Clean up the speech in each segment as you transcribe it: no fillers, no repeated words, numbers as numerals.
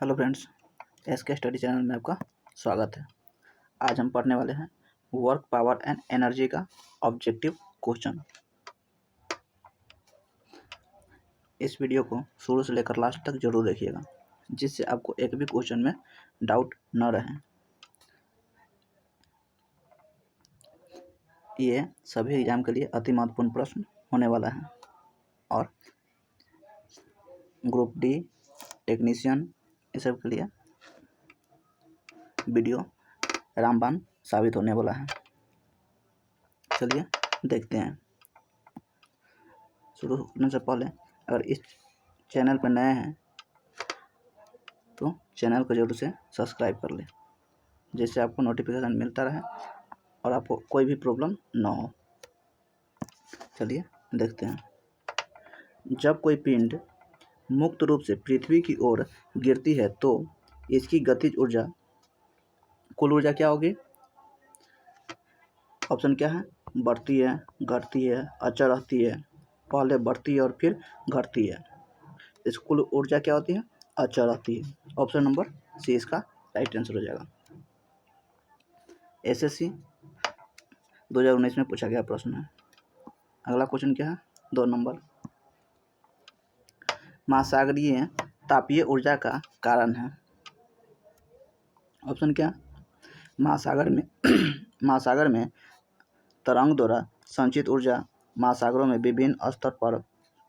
Hello friends, SK study channel में आपका स्वागत है। आज हम पढ़ने वाले हैं वर्क, पावर एंड एनर्जी का ऑब्जेक्टिव क्वेश्चन। इस वीडियो को शुरू से लेकर लास्ट तक जरूर देखिएगा, जिससे आपको एक भी क्वेश्चन में डाउट न रहे। ये सभी एग्जाम के लिए अति महत्वपूर्ण प्रश्न होने वाला है और ग्रुप डी, टेक्नीशियन, इस सब के लिए वीडियो रामबाण साबित होने वाला है। चलिए देखते हैं। शुरू करने से पहले अगर इस चैनल पर नए हैं तो चैनल को जरूर से सब्सक्राइब कर लें, जिससे आपको नोटिफिकेशन मिलता रहे और आपको कोई भी प्रॉब्लम ना हो। चलिए देखते हैं। जब कोई पिंड मुक्त रूप से पृथ्वी की ओर गिरती है तो इसकी गतिज ऊर्जा, कुल ऊर्जा क्या होगी? ऑप्शन क्या है? बढ़ती है, घटती है, अचर रहती है। पहले बढ़ती है और फिर घटती है। इस कुल ऊर्जा क्या होती है? अचर रहती है। ऑप्शन नंबर सी इसका राइट आंसर हो जाएगा। एसएससी 2019 में पूछा गया प्रश्न है। अगला क्वेश्चन क्या है? 2 नंबर, महासागरीय तापीय ऊर्जा का कारण है। ऑप्शन क्या? महासागर में तरंग द्वारा संचित ऊर्जा, महासागरों में विभिन्न स्तर पर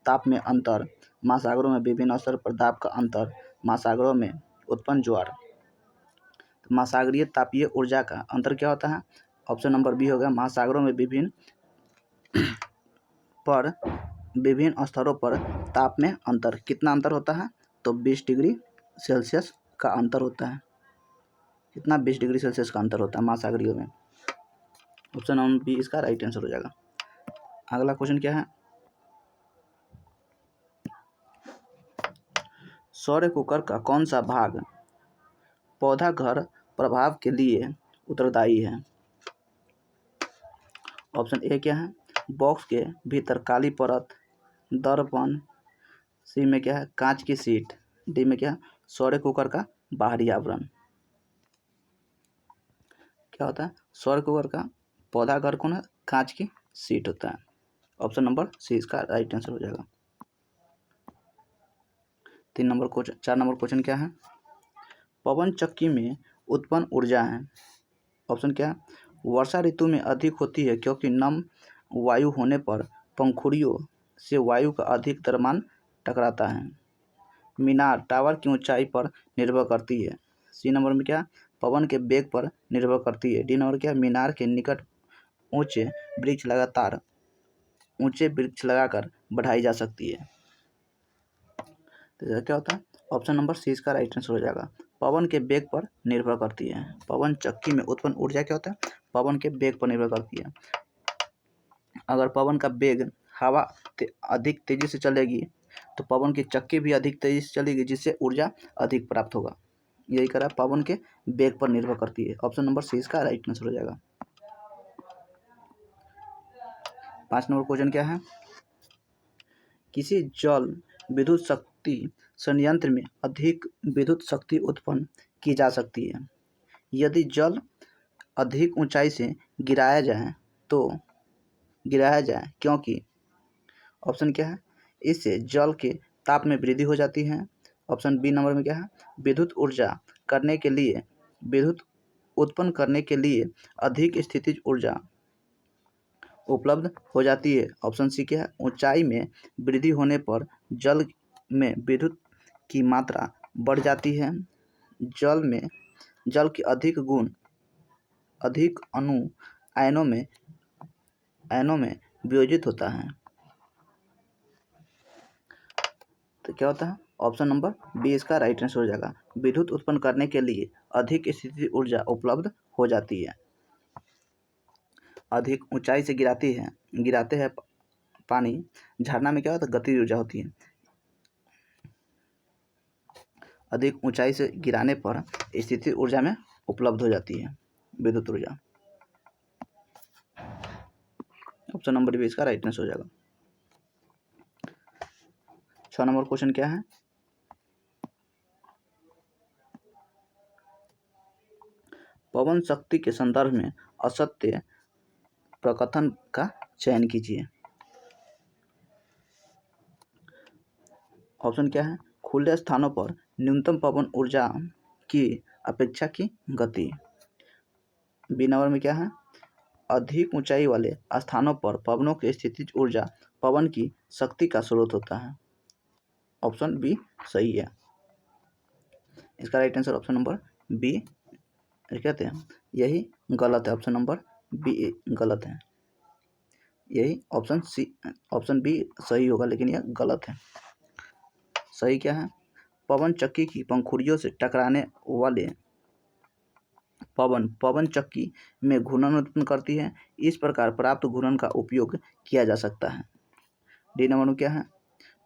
ताप में अंतर, महासागरों में विभिन्न स्तर पर दाब का अंतर, महासागरों में उत्पन्न ज्वार। तो महासागरीय तापीय ऊर्जा का अंतर क्या होता है? ऑप्शन नंबर बी होगा, महासागरों में विभिन्न स्तरों पर ताप में अंतर। कितना अंतर होता है? तो 20 डिग्री सेल्सियस का अंतर होता है। कितना? 20 डिग्री सेल्सियस का अंतर होता है महासागरीय में। ऑप्शन नंबर बी इसका राइट आंसर हो जाएगा। अगला क्वेश्चन क्या है? सौर कुकर का कौन सा भाग पौधा घर प्रभाव के लिए उत्तरदायी है? ऑप्शन ए क्या है? बॉक्स के भीतर काली परत, दर्पण। सी में क्या है? कांच की सीट। डी में क्या है? सौर कुकर का बाहरी आवरण। क्या होता है? सौर कुकर का पौधा घर कौन है? कांच की सीट होता है। ऑप्शन नंबर सी इसका राइट आंसर हो जाएगा। 4 नंबर क्वेश्चन क्या है? पवन चक्की में उत्पन्न ऊर्जा है। ऑप्शन क्या है? वर्षा ऋतु में अधिक होती है क्योंकि नम वायु होने पर पंखुड़ियों से वायु का अधिक द्रव्यमान टकराता है। मीनार टावर की ऊंचाई पर निर्भर करती है। सी नंबर में क्या? पवन के वेग पर निर्भर करती है। डी नंबर क्या? मीनार के निकट ऊंचे वृक्ष लगाकर बढ़ाई जा सकती है। तो क्या होता है? ऑप्शन नंबर सी इसका राइट आंसर हो जाएगा। पवन के वेग पर निर्भर करती है। पवन चक्की में उत्पन्न ऊर्जा क्या होता है? पवन के वेग पर निर्भर करती है। अगर पवन का वेग हवा अधिक तेजी से चलेगी तो पवन की चक्की भी अधिक तेजी से चलेगी, जिससे ऊर्जा अधिक प्राप्त होगा। यही करा, पवन के वेग पर निर्भर करती है। ऑप्शन नंबर सी इसका राइट आंसर हो जाएगा। 5 नंबर क्वेश्चन क्या है? किसी जल विद्युत शक्ति संयंत्र में अधिक विद्युत शक्ति उत्पन्न की जा सकती है यदि जल अधिक ऊंचाई से गिराया जाए क्योंकि ऑप्शन क्या है? इससे जल के ताप में वृद्धि हो जाती है। ऑप्शन बी नंबर में क्या है? विद्युत उत्पन्न करने के लिए अधिक स्थितिज ऊर्जा उपलब्ध हो जाती है। ऑप्शन सी क्या है? ऊंचाई में वृद्धि होने पर जल में विद्युत की मात्रा बढ़ जाती है। जल के अधिक अणु आयनों में वियोजित होता है। तो क्या होता है? ऑप्शन नंबर बी इसका राइट आंसर हो जाएगा। विद्युत उत्पन्न करने के लिए अधिक स्थितिज ऊर्जा उपलब्ध हो जाती है। अधिक ऊंचाई से गिराते हैं पानी, झरना में क्या होता है? गतिज ऊर्जा होती है। अधिक ऊंचाई से गिराने पर स्थितिज ऊर्जा में उपलब्ध हो जाती है विद्युत ऊर्जा। ऑप्शन नंबर बी इसका राइट आंसर हो जाएगा। 6 नंबर क्वेश्चन क्या है? पवन शक्ति के संदर्भ में असत्य प्रकथन का चयन कीजिए। ऑप्शन क्या है? खुले स्थानों पर न्यूनतम पवन ऊर्जा की अपेक्षा की गति। बी नंबर में क्या है? अधिक ऊंचाई वाले स्थानों पर पवनों की स्थितिज ऊर्जा पवन की शक्ति का स्रोत होता है। ऑप्शन बी सही है। इसका right answer option number B कहते हैं, यही गलत है। ऑप्शन नंबर बी गलत है। यही ऑप्शन बी सही होगा, लेकिन यह गलत है। सही क्या है? पवन चक्की की पंखुड़ियों से टकराने वाले पवन चक्की में घूर्णन उत्पन्न करती है। इस प्रकार प्राप्त घूर्णन का उपयोग किया जा सकता है। डी नंबर में क्या है?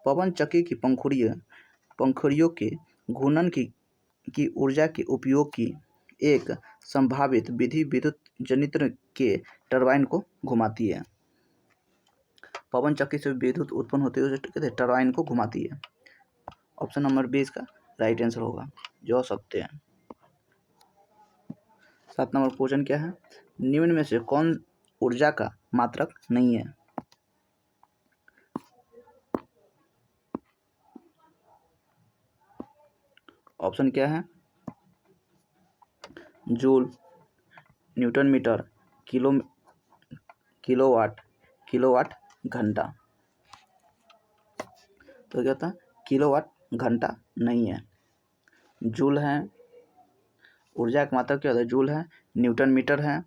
पवन चक्की की पंखुड़ियों के घूर्णन की ऊर्जा के उपयोग की एक संभावित विधि विद्युत जनित्र के टरबाइन को घुमाती है। पवन चक्की से विद्युत उत्पन्न होती है, टरबाइन को घुमाती है। ऑप्शन नंबर बी इसका राइट आंसर होगा, जो सत्य है। 7 नंबर क्वेश्चन क्या है? निम्न में से कौन ऊर्जा का मात्रक नहीं है? ऑप्शन क्या है? जूल, न्यूटन मीटर, किलोवाट घंटा। तो क्या होता है? किलोवाट घंटा नहीं है। जूल है, ऊर्जा का मात्रक क्या होता है? जूल है, न्यूटन मीटर है,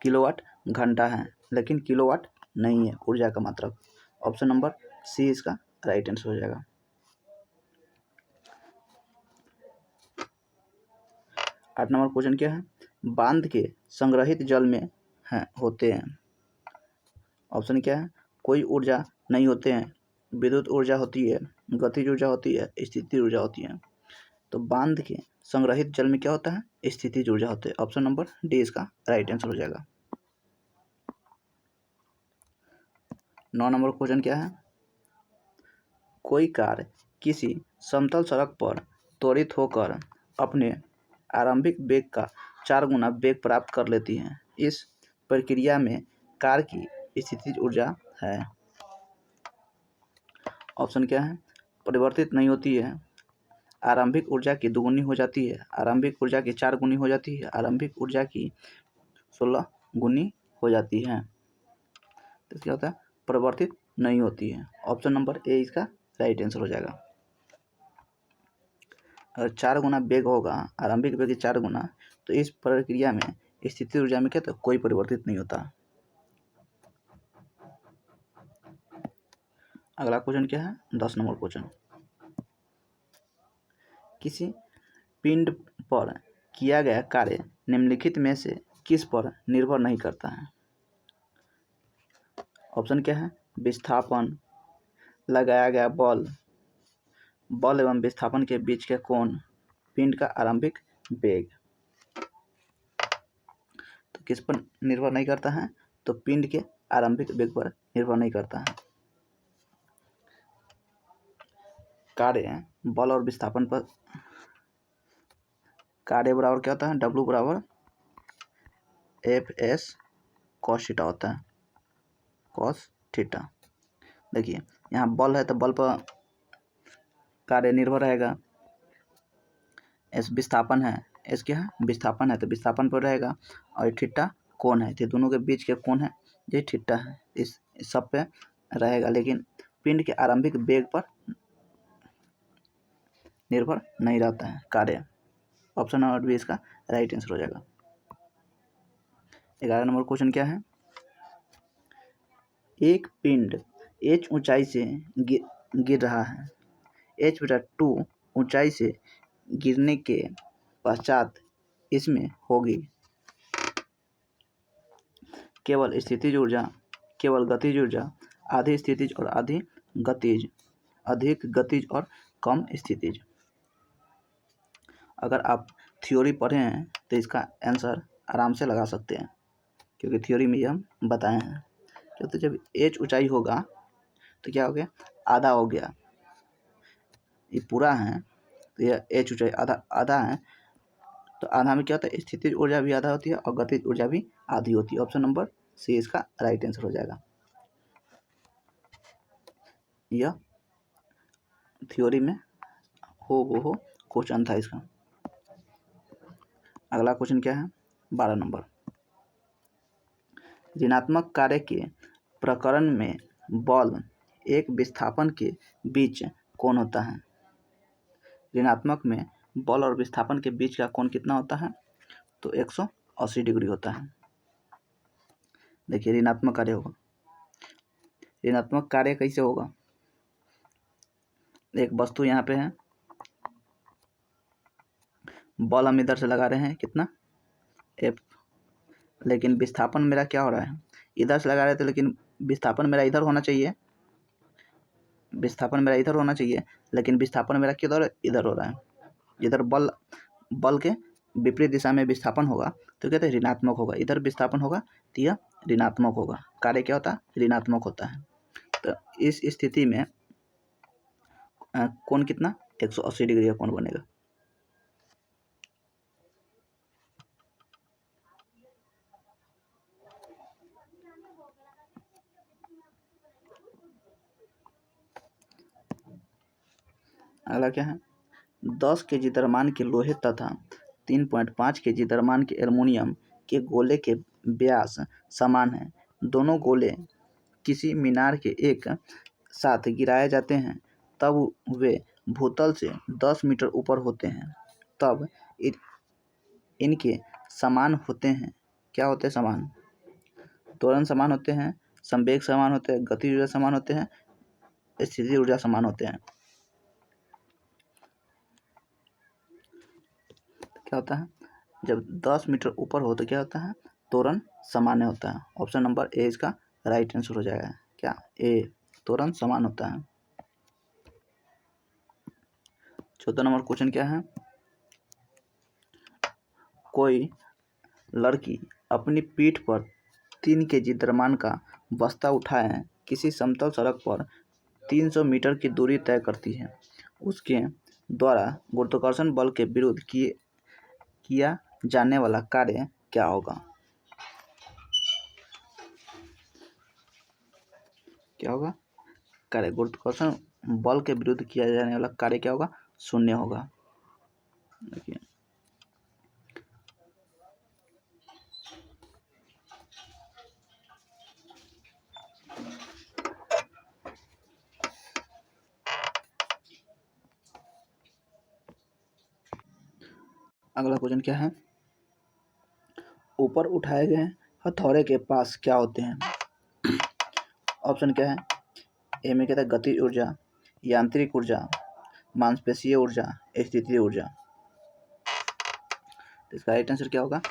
किलोवाट घंटा है, लेकिन किलोवाट नहीं है ऊर्जा का मात्रक। ऑप्शन नंबर सी इसका राइट आंसर हो जाएगा। 8 नंबर क्वेश्चन क्या है? बांध के संग्रहित जल में होते हैं। ऑप्शन क्या है? कोई ऊर्जा नहीं होते हैं। विद्युत ऊर्जा होती है, गतिज ऊर्जा होती है, स्थितिज ऊर्जा होती है। तो बांध के संग्रहित जल में क्या होता है? स्थितिज ऊर्जा होती है। ऑप्शन नंबर डी इसका राइट आंसर हो जाएगा। 9 नंबर क्वेश्चन क्या है? कोई कार किसी समतल सड़क पर त्वरित होकर अपने आरंभिक वेग का 4 गुना वेग प्राप्त कर लेती है। इस प्रक्रिया में कार की स्थितिज ऊर्जा है। ऑप्शन क्या है? परिवर्तित नहीं होती है, आरंभिक ऊर्जा की दुगुनी हो जाती है, आरंभिक ऊर्जा की 4 गुनी हो जाती है, आरंभिक ऊर्जा की 16 गुनी हो जाती है। तो क्या होता है? परिवर्तित नहीं होती है। ऑप्शन नंबर ए इसका राइट आंसर हो जाएगा। अगर 4 गुना वेग होगा, आरंभिक वेग की 4 गुना, तो इस प्रक्रिया में स्थितिज ऊर्जा में क्या, तो कोई परिवर्तित नहीं होता। अगला क्वेश्चन क्या है? 10 नंबर क्वेश्चन। किसी पिंड पर किया गया कार्य निम्नलिखित में से किस पर निर्भर नहीं करता है? ऑप्शन क्या है? विस्थापन, लगाया गया बल एवं विस्थापन के बीच के कोण, पिंड का आरंभिक वेग। तो किस पर निर्भर नहीं करता है? तो पिंड के आरंभिक वेग पर निर्भर नहीं करता है। कार्य बल और विस्थापन पर कार्य बराबर क्या होता है? W बराबर Fs cos थीटा होता है, cos थीटा। देखिए यहाँ बल है तो बल पर कार्य निर्भर रहेगा। एस विस्थापन है, एस क्या है? विस्थापन है, तो विस्थापन पर रहेगा। और थीटा कोण है, तो दोनों के बीच के कोण है, ये थीटा है, इस सब पे रहेगा। लेकिन पिंड के आरंभिक वेग पर निर्भर नहीं रहता है कार्य। ऑप्शन नंबर बी इसका राइट आंसर हो जाएगा। 11 नंबर क्वेश्चन क्या है? एक पिंड h ऊंचाई से गिर रहा है। h/2 ऊंचाई से गिरने के पश्चात इसमें होगी केवल स्थितिज ऊर्जा, केवल गतिज ऊर्जा, आधी स्थितिज और आधी गतिज, अधिक गतिज और कम स्थितिज। अगर आप थ्योरी पढ़े हैं तो इसका आंसर आराम से लगा सकते हैं, क्योंकि थ्योरी में हम बताए हैं। तो जब h ऊंचाई होगा तो क्या हो गया? आधा हो गया। ये पूरा है तो यह h ऊंचाई आधा है, तो आधा में क्या होता है, स्थितिज ऊर्जा भी आधा होती है और गतिज ऊर्जा भी आधी होती है। ऑप्शन नंबर सी इसका राइट आंसर हो जाएगा। यह थ्योरी में हो क्वेश्चन था इसका। अगला क्वेश्चन क्या है, 12 नंबर। ऋणात्मक कार्य के प्रकरण में बल एक विस्थापन के बीच कोण होता है। ऋणात्मक में बल और विस्थापन के बीच का कोण कितना होता है, तो 180 डिग्री होता है। देखिए ऋणात्मक कार्य होगा, ऋणात्मक कार्य कैसे होगा, एक वस्तु यहाँ पे है, बल हम इधर से लगा रहे हैं कितना F, लेकिन विस्थापन मेरा क्या हो रहा है, इधर से लगा रहे थे लेकिन विस्थापन मेरा इधर होना चाहिए, विस्थापन मेरा इधर होना चाहिए, लेकिन विस्थापन मेरा किधर इधर हो रहा है। इधर बल के विपरीत दिशा में विस्थापन होगा तो कहते हैं ऋणात्मक होगा, इधर विस्थापन होगा तो यह ऋणात्मक होगा, कार्य क्या होता है, ऋणात्मक होता है। तो इस स्थिति में कोण कितना 180 डिग्री का कोण बनेगा। अगला क्या है, 10 केजी द्रव्यमान के लोहे तथा 3.5 केजी द्रव्यमान के एल्युमिनियम के गोले के व्यास समान है। दोनों गोले किसी मीनार के एक साथ गिराए जाते हैं तब वे भूतल से 10 मीटर ऊपर होते हैं, तब इनके समान होते हैं। क्या होते हैं समान, त्वरण समान होते हैं, संवेग समान होते हैं, गति ऊर्जा समान होते हैं, स्थिति ऊर्जा समान होते हैं। क्या होता है, जब 10 मीटर ऊपर हो तो क्या होता है, त्वरण सामान्य होता है। ऑप्शन नंबर ए इसका राइट आंसर हो जाएगा। क्या ए, त्वरण समान होता है। 14 नंबर क्वेश्चन क्या है, कोई लड़की अपनी पीठ पर 3 केजी द्रव्यमान का बस्ता उठाए किसी समतल सड़क पर 300 मीटर की दूरी तय करती है। उसके द्वारा गुरुत्वाकर्षण बल के विरुद्ध किया जाने वाला कार्य क्या होगा। क्या होगा, कार्य गुरुत्वाकर्षण बल के विरुद्ध किया जाने वाला कार्य क्या होगा, शून्य होगा। देखिए अगला क्वेश्चन क्या है, ऊपर उठाए गए हथौड़े के पास क्या होते हैं। ऑप्शन क्या है, ए में कहता है गति ऊर्जा, यांत्रिक ऊर्जा, मांसपेशीय ऊर्जा, स्थितीय ऊर्जा। इसका राइट आंसर क्या होगा,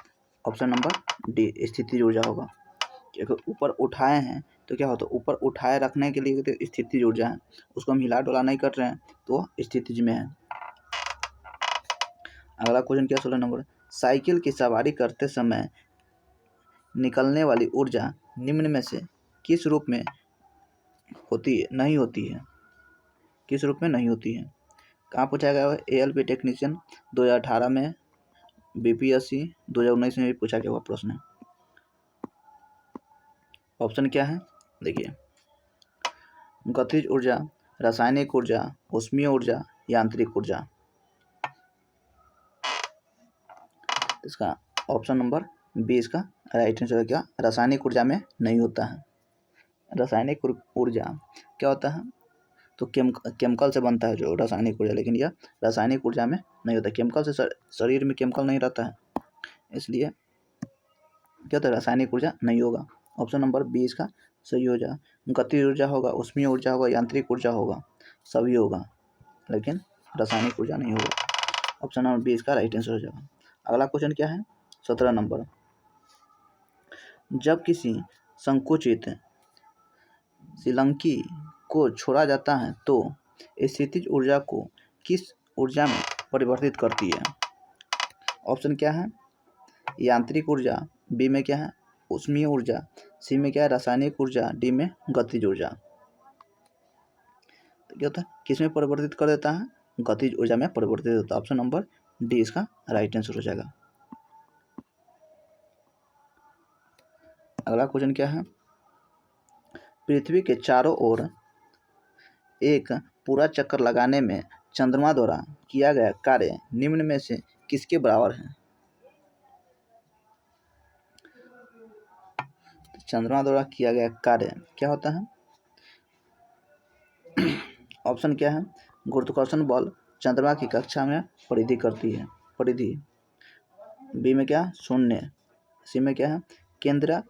ऑप्शन नंबर डी स्थितीय ऊर्जा होगा। क्योंकि ऊपर उठाए हैं तो क्या होता है, ऊपर उठाए रखने के लिए तो स्थितीय ऊर्जा है, उसको हम हिला डुला नहीं कर रहे हैं तो स्थितिज में है। अगला क्वेश्चन क्या 16 नंबर, साइकिल की सवारी करते समय निकलने वाली ऊर्जा निम्न में से किस रूप में नहीं होती है, किस रूप में नहीं होती है। कहाँ पूछा गया है, ALP टेक्नीशियन 2018 में, BPSC 2019 में भी पूछा गया हुआ प्रश्न है। ऑप्शन क्या है, देखिए गतिज ऊर्जा, रासायनिक ऊर्जा, ऊष्मीय ऊर्जा, यांत्रिक ऊर्जा। इसका ऑप्शन नंबर बी इसका राइट आंसर है। क्या, रासायनिक ऊर्जा में नहीं होता है। रासायनिक ऊर्जा क्या होता है, तो केमिकल से बनता है जो रासायनिक ऊर्जा, लेकिन यह रासायनिक ऊर्जा में नहीं होता। केमिकल से शरीर में केमिकल नहीं रहता है, इसलिए क्या होता है, रासायनिक ऊर्जा नहीं होगा। ऑप्शन नंबर बी इसका सही हो जाएगा। गतिज ऊर्जा होगा, ऊष्मीय ऊर्जा होगा, यांत्रिक ऊर्जा होगा, सभी होगा, लेकिन रासायनिक ऊर्जा नहीं होगा। ऑप्शन नंबर बी इसका राइट आंसर हो जाएगा। अगला क्वेश्चन क्या है, 17 नंबर, जब किसी संकुचित श्रीलंकी को छोड़ा जाता है तो स्थितिज ऊर्जा को किस ऊर्जा में परिवर्तित करती है। ऑप्शन क्या है, यांत्रिक ऊर्जा, बी में क्या है ऊष्मीय ऊर्जा, सी में क्या है रासायनिक ऊर्जा, डी में गतिज ऊर्जा। तो क्या होता है, किस में परिवर्तित कर देता है, गतिज ऊर्जा में परिवर्तित होता है। ऑप्शन नंबर डी इसका राइट आंसर हो जाएगा। अगला क्वेश्चन क्या है, पृथ्वी के चारों ओर एक पूरा चक्कर लगाने में चंद्रमा द्वारा किया गया कार्य निम्न में से किसके बराबर है। चंद्रमा द्वारा किया गया कार्य क्या होता है, ऑप्शन क्या है, गुरुत्वाकर्षण बल चंद्रमा की कक्षा में परिधि करती है, परिधि। बी में क्या, शून्य। सी में क्या है, केंद्र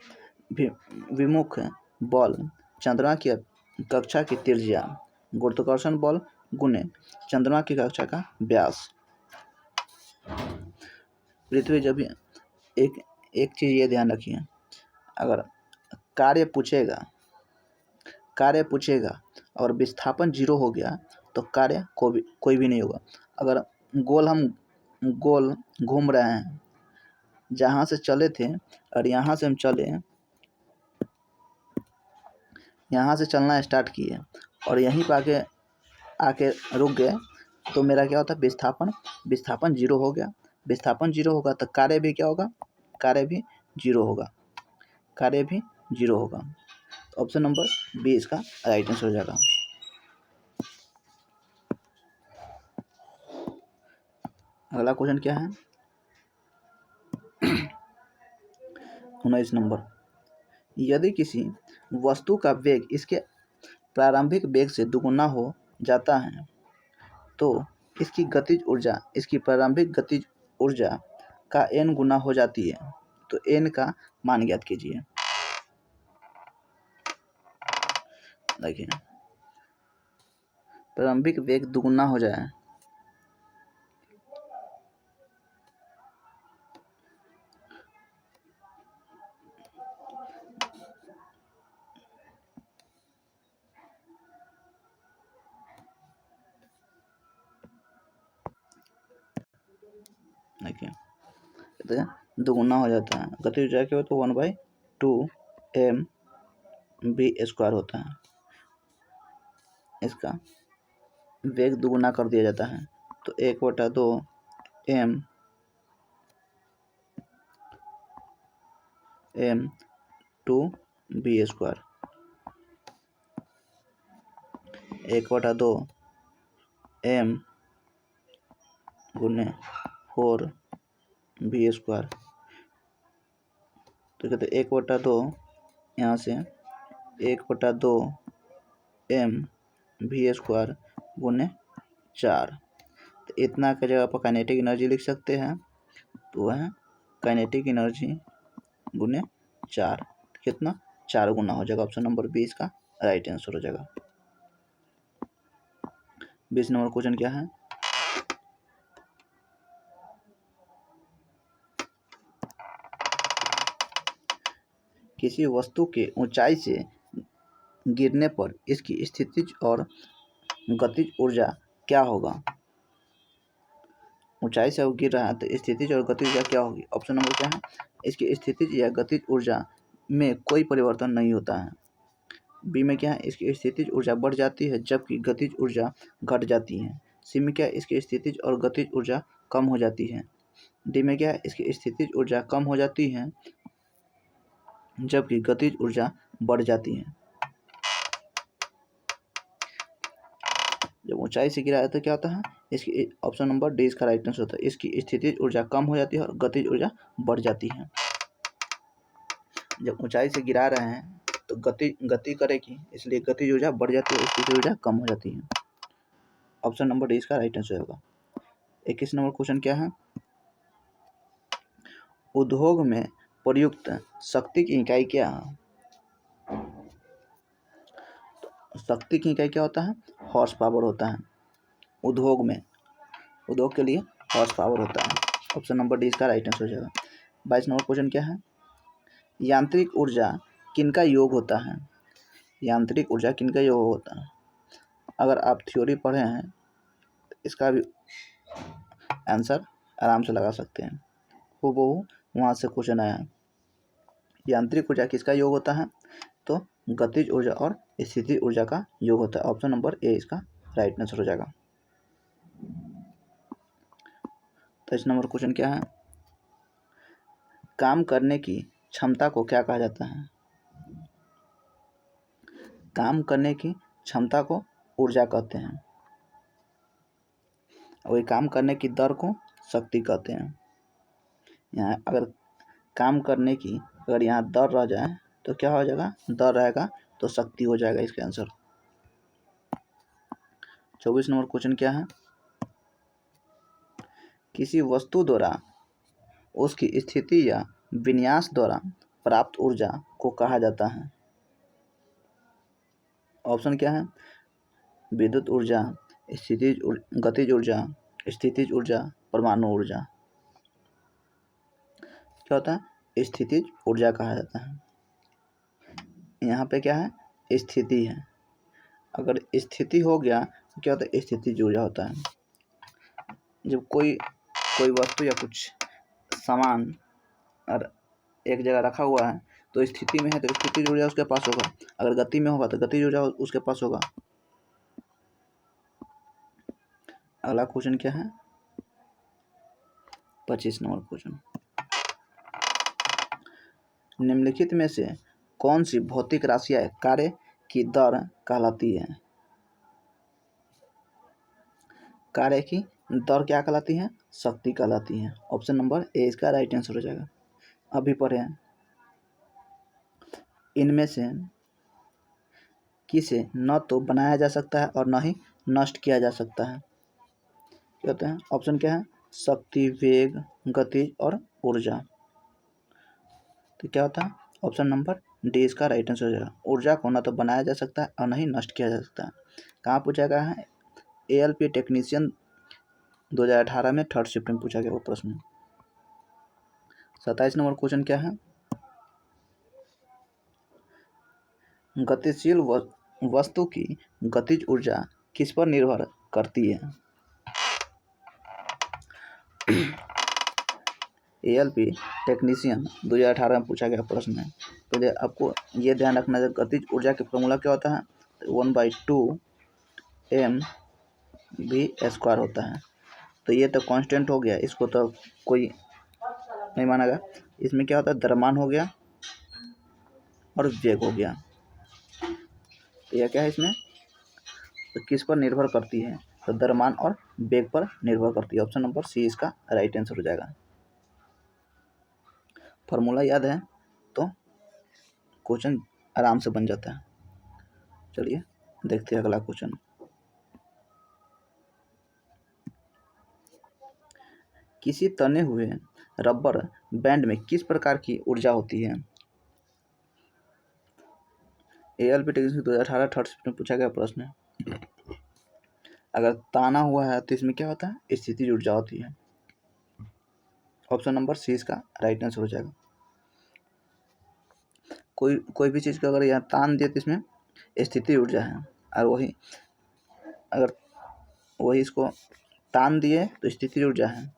विमुख बल चंद्रमा की कक्षा की त्रिज्या, गुरुत्वाकर्षण बल गुने चंद्रमा की कक्षा का व्यास। पृथ्वी जब एक चीज़ ये ध्यान रखिए, अगर कार्य पूछेगा और विस्थापन 0 हो गया तो कार्य कोई भी नहीं होगा। अगर हम गोल घूम रहे हैं, जहाँ से चले थे और यहाँ से हम चले, यहाँ से चलना स्टार्ट किए और यहीं पर आके रुक गए, तो मेरा क्या होता है, विस्थापन 0 हो गया। विस्थापन 0 होगा तो कार्य भी क्या होगा, कार्य भी 0 होगा, कार्य भी 0 होगा। तो ऑप्शन नंबर बी इसका राइट आंसर हो जाएगा। अगला क्वेश्चन क्या है, 19 नंबर, यदि किसी वस्तु का वेग इसके प्रारंभिक वेग से दुगुना हो जाता है तो इसकी गतिज ऊर्जा इसकी प्रारंभिक गतिज ऊर्जा का n गुना हो जाती है, तो n का मान ज्ञात कीजिए। देखिए, प्रारंभिक वेग दुगुना हो जाए, देखिए तो दुगुना हो जाता है, गतिज ऊर्जा क्या होता है, 1/2 mv² होता है, इसका वेग दुगुना कर दिया जाता है, तो 1/2 m/2v², 1/2 m गुने 4v², तो कहते 1/2 यहाँ से 1/2 mv² गुने 4, तो इतना का जगह पर काइनेटिक एनर्जी लिख सकते हैं, तो वह काइनेटिक एनर्जी गुने 4, कितना, 4 गुना हो जाएगा। ऑप्शन नंबर 20 का राइट आंसर हो जाएगा। 20 नंबर क्वेश्चन क्या है, किसी वस्तु के ऊंचाई से गिरने पर इसकी स्थितिज और गतिज ऊर्जा क्या होगा। ऊंचाई से वो गिर रहा है तो स्थितिज और गतिज ऊर्जा क्या होगी। ऑप्शन नंबर क्या है, इसकी स्थितिज या गतिज ऊर्जा में कोई परिवर्तन नहीं होता है। बी में क्या है, इसकी स्थितिज ऊर्जा बढ़ जाती है जबकि गतिज ऊर्जा घट जाती है। सी में क्या है, इसकी स्थितिज और गतिज ऊर्जा कम हो जाती है। डी में क्या है, इसकी स्थितिज ऊर्जा कम हो जाती है जबकि गतिज ऊर्जा बढ़ जाती है। जब ऊंचाई से गिरा है तो क्या होता है, इसकी ऑप्शन नंबर डी इसका राइट आंसर होता है, इसकी स्थितिज ऊर्जा कम हो जाती है और गतिज ऊर्जा बढ़ जाती है। जब ऊंचाई से गिरा रहे हैं तो गति करेगी, इसलिए गतिज ऊर्जा बढ़ जाती है, स्थितिज ऊर्जा कम हो जाती है। ऑप्शन नंबर डी इसका राइट आंसर होगा। 21 नंबर क्वेश्चन क्या है, उद्योग में प्रयुक्त शक्ति की इकाई क्या है। शक्ति की इकाई क्या होता है, हॉर्स पावर होता है। उद्योग के लिए हॉर्स पावर होता है। ऑप्शन नंबर डी इसका राइट आंसर हो जाएगा। 22 नंबर क्वेश्चन क्या है, यांत्रिक ऊर्जा किनका योग होता है। यांत्रिक ऊर्जा किनका योग होता है। अगर आप थ्योरी पढ़े हैं तो इसका भी आंसर आराम से लगा सकते हैं, हूबहू वहाँ से क्वेश्चन आया है। यांत्रिक ऊर्जा किसका योग होता है, तो गतिज ऊर्जा और स्थितिज ऊर्जा का योग होता है। ऑप्शन नंबर ए इसका राइट आंसर हो जाएगा। 27 नंबर क्वेश्चन क्या है? काम करने की क्षमता को क्या कहा जाता है? काम करने की क्षमता को ऊर्जा कहते हैं, वही काम करने की दर को शक्ति कहते हैं। यहाँ अगर काम करने की अगर यहाँ दर रह जाए तो क्या हो जाएगा? दर रहेगा तो शक्ति हो जाएगा इसका आंसर। 24 नंबर क्वेश्चन क्या है? किसी वस्तु द्वारा उसकी स्थिति या विन्यास द्वारा प्राप्त ऊर्जा को कहा जाता है। ऑप्शन क्या है? विद्युत ऊर्जा, गतिज ऊर्जा, स्थितिज ऊर्जा, परमाणु ऊर्जा। क्या होता है? स्थितिज ऊर्जा कहा जाता है। यहाँ पे क्या है? स्थिति है। अगर स्थिति हो गया तो क्या होता है? स्थितिज ऊर्जा होता है। जब कोई वस्तु या कुछ सामान और एक जगह रखा हुआ है तो स्थिति में है तो स्थितिज ऊर्जा उसके पास होगा, अगर गति में होगा तो गतिज ऊर्जा उसके पास होगा। अगला क्वेश्चन क्या है? 25 नंबर क्वेश्चन, निम्नलिखित में से कौन सी भौतिक राशियां कार्य की दर कहलाती है? कार्य की दर क्या कहलाती है? शक्ति कहलाती है। ऑप्शन नंबर ए इसका राइट आंसर हो जाएगा। अभी पढ़े हैं, इनमें से किसे न तो बनाया जा सकता है और न ही नष्ट किया जा सकता है? क्या होता है? ऑप्शन क्या है? शक्ति, वेग, गति और ऊर्जा। तो क्या होता है? ऑप्शन नंबर डी इसका राइट आंसर हो जाएगा। ऊर्जा को न तो बनाया जा सकता है और न ही नष्ट किया जा सकता है। कहाँ पूछा गया है? ALP टेक्नीशियन 2018 में 3rd शिफ्ट में पूछा गया वो प्रश्न। 27 नंबर क्वेश्चन क्या है? गतिशील वस्तु की गतिज ऊर्जा किस पर निर्भर करती है? ALP टेक्नीशियन 2018 में पूछा गया प्रश्न है। पहले आपको ये ध्यान रखना है, गतिज ऊर्जा का फॉर्मूला क्या होता है? 1/2 mv² होता है। तो ये तो कांस्टेंट हो गया, इसको तो कोई नहीं मानेगा। इसमें क्या होता है? द्रव्यमान हो गया और वेग हो गया। तो यह क्या है इसमें? तो किस पर निर्भर करती है? तो द्रव्यमान और वेग पर निर्भर करती है। ऑप्शन नंबर सी इसका राइट आंसर हो जाएगा। फॉर्मूला याद है तो क्वेश्चन आराम से बन जाता है। चलिए देखते हैं अगला क्वेश्चन। किसी तने हुए रबर बैंड में किस प्रकार की ऊर्जा होती है? ALP टेक्नीशियन 2018 3rd शिफ्ट में पूछा गया प्रश्न है। अगर ताना हुआ है तो इसमें क्या होता है? स्थितिज ऊर्जा होती है। ऑप्शन नंबर सी इसका राइट आंसर हो जाएगा। कोई भी चीज़ का अगर यहाँ तान दिए तो इसमें स्थिति ऊर्जा है, और वही इसको तान दिए तो स्थिति ऊर्जा है,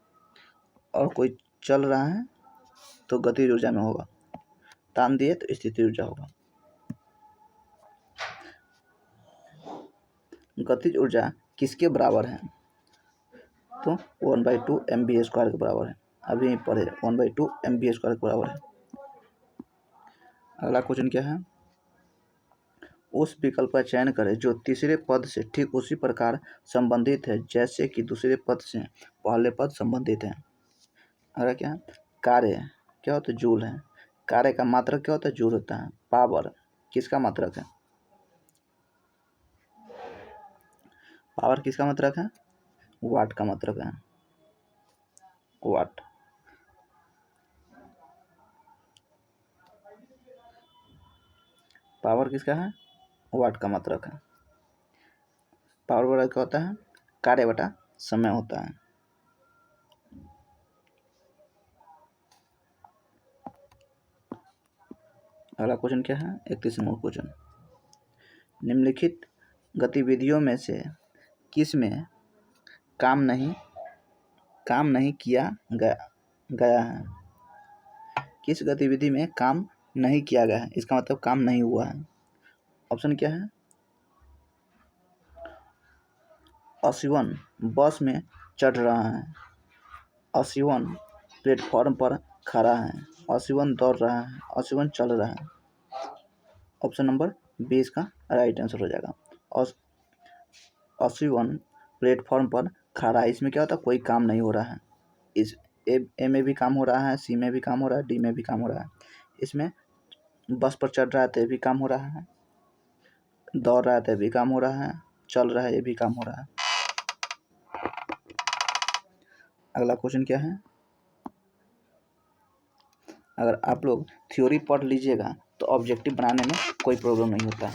और कोई चल रहा है तो गतिज ऊर्जा में होगा। तान दिए तो स्थिति ऊर्जा होगा। गतिज ऊर्जा किसके बराबर है? तो 1/2 mv² के बराबर है। अभी पढ़े 1/2 mv² के बराबर है। अगला क्वेश्चन क्या है? उस विकल्प का चयन करें जो तीसरे पद से ठीक उसी प्रकार संबंधित है जैसे कि दूसरे पद से पहले पद संबंधित है। अगला क्या है? कार्य क्या होता है? जूल है। कार्य का मात्रक क्या होता है? जूल होता है। पावर किसका मात्रक है? पावर किसका मात्रक है? वाट का मात्रक है। वाट। पावर किसका है? वाट का मात्रक है। पावर बड़ा क्या होता है? कार्य बटा समय होता है। अगला क्वेश्चन क्या है? 31 नंबर क्वेश्चन, निम्नलिखित गतिविधियों में से किस में काम नहीं किया गया है? किस गतिविधि में काम नहीं किया गया है? इसका मतलब काम नहीं हुआ है। ऑप्शन क्या है? अश्विन बस में चढ़ रहा है, अश्विन प्लेटफॉर्म पर खड़ा है, अश्विन दौड़ रहा है, अश्विन चल रहा है। ऑप्शन नंबर बी इसका राइट आंसर हो जाएगा। अश्विन प्लेटफॉर्म पर खड़ा है, इसमें क्या होता है, कोई काम नहीं हो रहा है। इस ए में भी काम हो रहा है, सी में भी काम हो रहा है, डी में भी काम हो रहा है। इसमें बस पर चढ़ रहा है तो ये भी काम हो रहा है, दौड़ रहा है तो ये भी काम हो रहा है, चल रहा है ये भी काम हो रहा है। अगला क्वेश्चन क्या है, अगर आप लोग थ्योरी पढ़ लीजिएगा तो ऑब्जेक्टिव बनाने में कोई प्रॉब्लम नहीं होता है।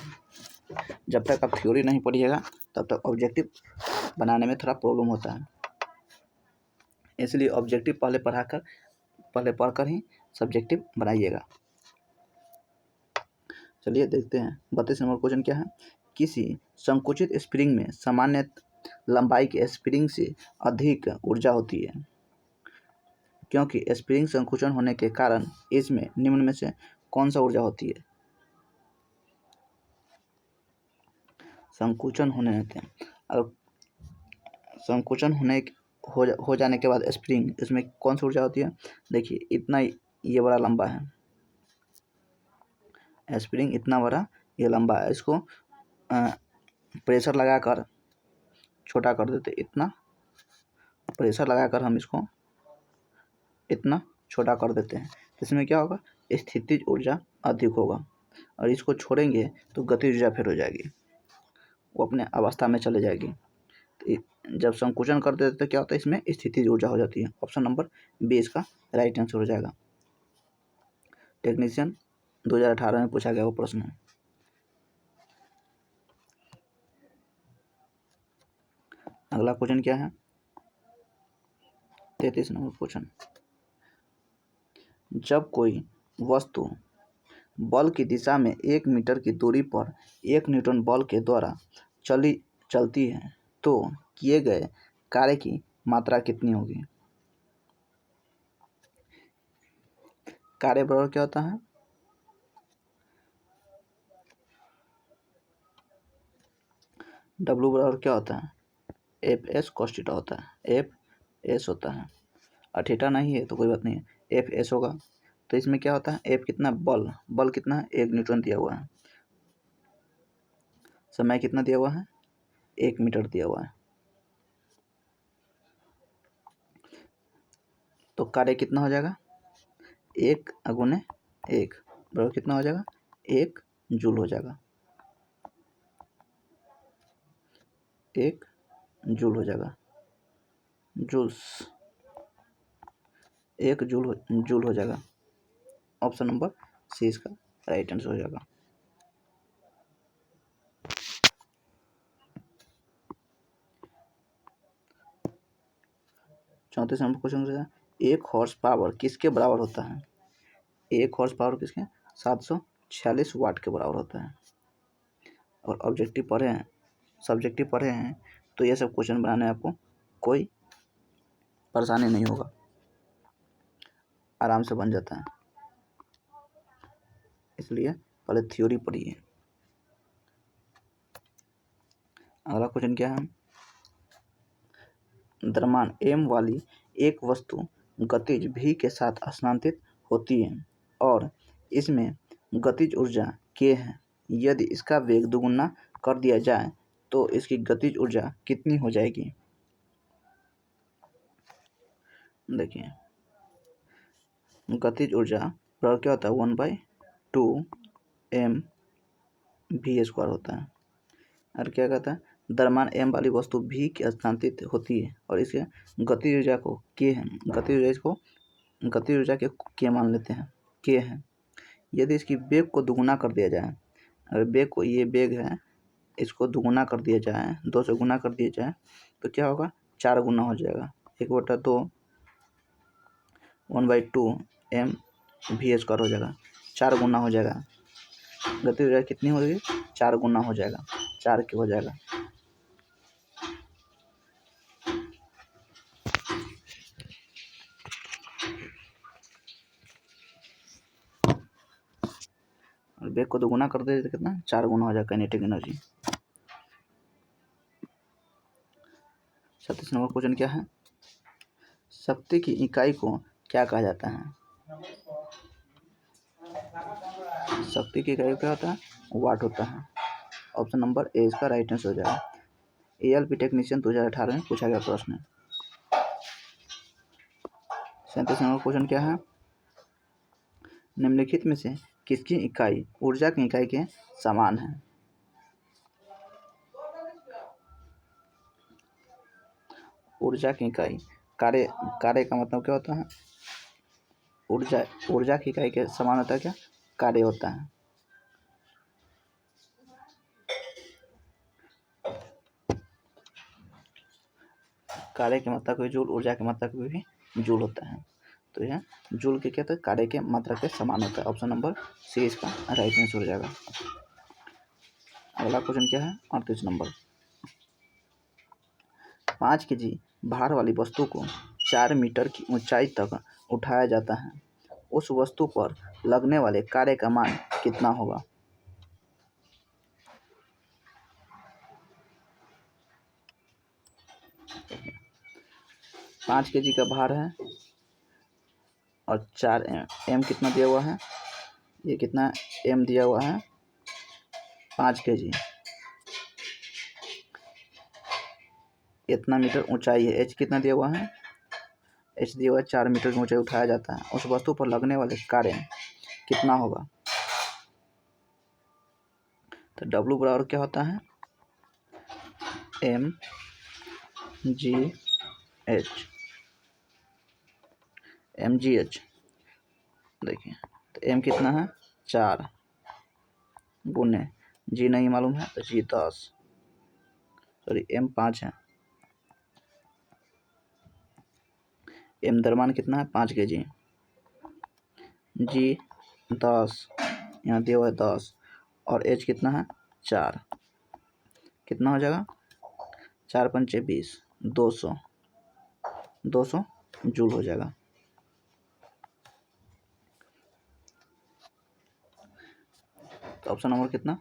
जब तक आप थ्योरी नहीं पढ़िएगा तब तक ऑब्जेक्टिव बनाने में थोड़ा प्रॉब्लम होता है, इसलिए ऑब्जेक्टिव पहले पढ़कर ही सब्जेक्टिव बनाइएगा। चलिए देखते हैं 32 नंबर क्वेश्चन क्या है। किसी संकुचित स्प्रिंग में सामान्य लंबाई के स्प्रिंग से अधिक ऊर्जा होती है, क्योंकि स्प्रिंग संकुचन होने के कारण इसमें निम्न में से कौन सा ऊर्जा होती है। संकुचन होने देते हैं, और संकुचन हो जाने के बाद स्प्रिंग, इसमें कौन सी ऊर्जा होती है। देखिए इतना ये बड़ा लंबा है, स्प्रिंग इतना बड़ा ये लंबा है, इसको प्रेशर लगाकर छोटा कर देते, इतना प्रेशर लगाकर हम इसको इतना छोटा कर देते हैं। इसमें क्या होगा, स्थितिज ऊर्जा अधिक होगा, और इसको छोड़ेंगे तो गतिज ऊर्जा फिर हो जाएगी, वो अपने अवस्था में चले जाएगी। तो जब संकुचन कर देते तो क्या होता है, इसमें स्थितिज ऊर्जा हो जाती है। ऑप्शन नंबर बी इसका राइट आंसर हो जाएगा। टेक्नीशियन 2018 में पूछा गया वो प्रश्न है। अगला क्वेश्चन क्या है, 33 नंबर क्वेश्चन। जब कोई वस्तु बल की दिशा में 1 मीटर की दूरी पर 1 न्यूटन बल के द्वारा चलती है तो किए गए कार्य की मात्रा कितनी होगी। कार्य बराबर क्या होता है, W बराबर क्या होता है, F/s cos थीटा होता है, F/s होता है, और थीटा नहीं है तो कोई बात नहीं है, F/s होगा। तो इसमें क्या होता है, F कितना, बल कितना है, 1 न्यूटन दिया हुआ है, समय कितना दिया हुआ है, 1 मीटर दिया हुआ है, तो कार्य कितना हो जाएगा, 1 × 1 बराबर कितना हो जाएगा, 1 जूल हो जाएगा, 1 जूल हो जाएगा, जूल्स, 1 जूल हो जाएगा। ऑप्शन नंबर सी इसका राइट आंसर हो जाएगा। चौंतीस नंबर क्वेश्चन, 1 हॉर्स पावर किसके बराबर होता है। 1 हॉर्स पावर किसके, 746 वाट के बराबर होता है। और ऑब्जेक्टिव पढ़े हैं, सब्जेक्टिव पढ़े हैं तो ये सब क्वेश्चन बनाने में आपको कोई परेशानी नहीं होगा, आराम से बन जाता है। इसलिए पहले थ्योरी पढ़िए। अगला क्वेश्चन क्या है, द्रव्यमान m वाली एक वस्तु गतिज v के साथ स्थानांतरित होती है और इसमें गतिज ऊर्जा k है। यदि इसका वेग दोगुना कर दिया जाए तो इसकी गतिज ऊर्जा कितनी हो जाएगी। देखिए गतिज ऊर्जा बराबर क्या होता है, 1/2 mv² होता है। और क्या कहता है, द्रव्यमान m वाली वस्तु v की स्थानांतरित होती है और इसके गतिज ऊर्जा को k है, गतिज ऊर्जा के k मान लेते हैं, k है। यदि इसकी वेग को दुगुना कर दिया जाए, अगर वेग को, ये वेग है, इसको दुगुना कर दिया जाए, 2 से गुना कर दिया जाए तो क्या होगा, 4 गुना हो जाएगा, 1/2 1/2 mv² हो जाएगा, 4 गुना हो जाएगा। गतिज ऊर्जा कितनी हो जाएगी, 4 गुना हो जाएगा, 4 के हो जाएगा। और वेग को दोगुना कर दे तो कितना, 4 गुना हो जाएगा काइनेटिक एनर्जी। 37 नंबर क्वेश्चन क्या है, शक्ति की इकाई को क्या कहा जाता है? शक्ति की इकाई क्या होता है? वाट होता है। ऑप्शन नंबर ए इसका राइट आंसर हो जाएगा। एएलपी टेक्नीशियन 2018 में पूछा गया प्रश्न है। 37 नंबर क्वेश्चन क्या है? निम्नलिखित में से किसकी इकाई ऊर्जा की इकाई के समान है? ऊर्जा की इकाई कार्य कार्य का मतलब क्या होता है? ऊर्जा की इकाई के समान होता है क्या? कार्य होता है। कार्य की मात्रा को जूल, ऊर्जा की मात्रा को भी जूल होता है। तो यह जूल के क्या होता है? कार्य के मात्रा के समान होता है। ऑप्शन नंबर सी इसका राइट आंसर हो जाएगा। अगला क्वेश्चन क्या है? 38 नंबर। 5 kg भार वाली वस्तु को 4 मीटर की ऊंचाई तक उठाया जाता है। उस वस्तु पर लगने वाले कार्य का मान कितना होगा? पाँच के जी का भार है और 4 एम कितना दिया हुआ है? ये कितना एम दिया हुआ है? 5 kg। इतना मीटर ऊंचाई है। एच कितना दिया हुआ है? एच दिया हुआ है 4 मीटर की ऊंचाई उठाया जाता है। उस वस्तु पर लगने वाले कार्य कितना होगा? तो डब्ल्यू बराबर क्या होता है? M G H. M G H देखिए, तो एम कितना है? 4 गुने जी नहीं मालूम है तो जी 10, सॉरी एम 5 है। एम द्रव्यमान कितना है? 5 kg। जी 10 यहाँ दिया हुआ है 10 और एच कितना है? 4। कितना हो जाएगा? 4 पंचे 20, 200 जूल हो जाएगा। तो ऑप्शन नंबर कितना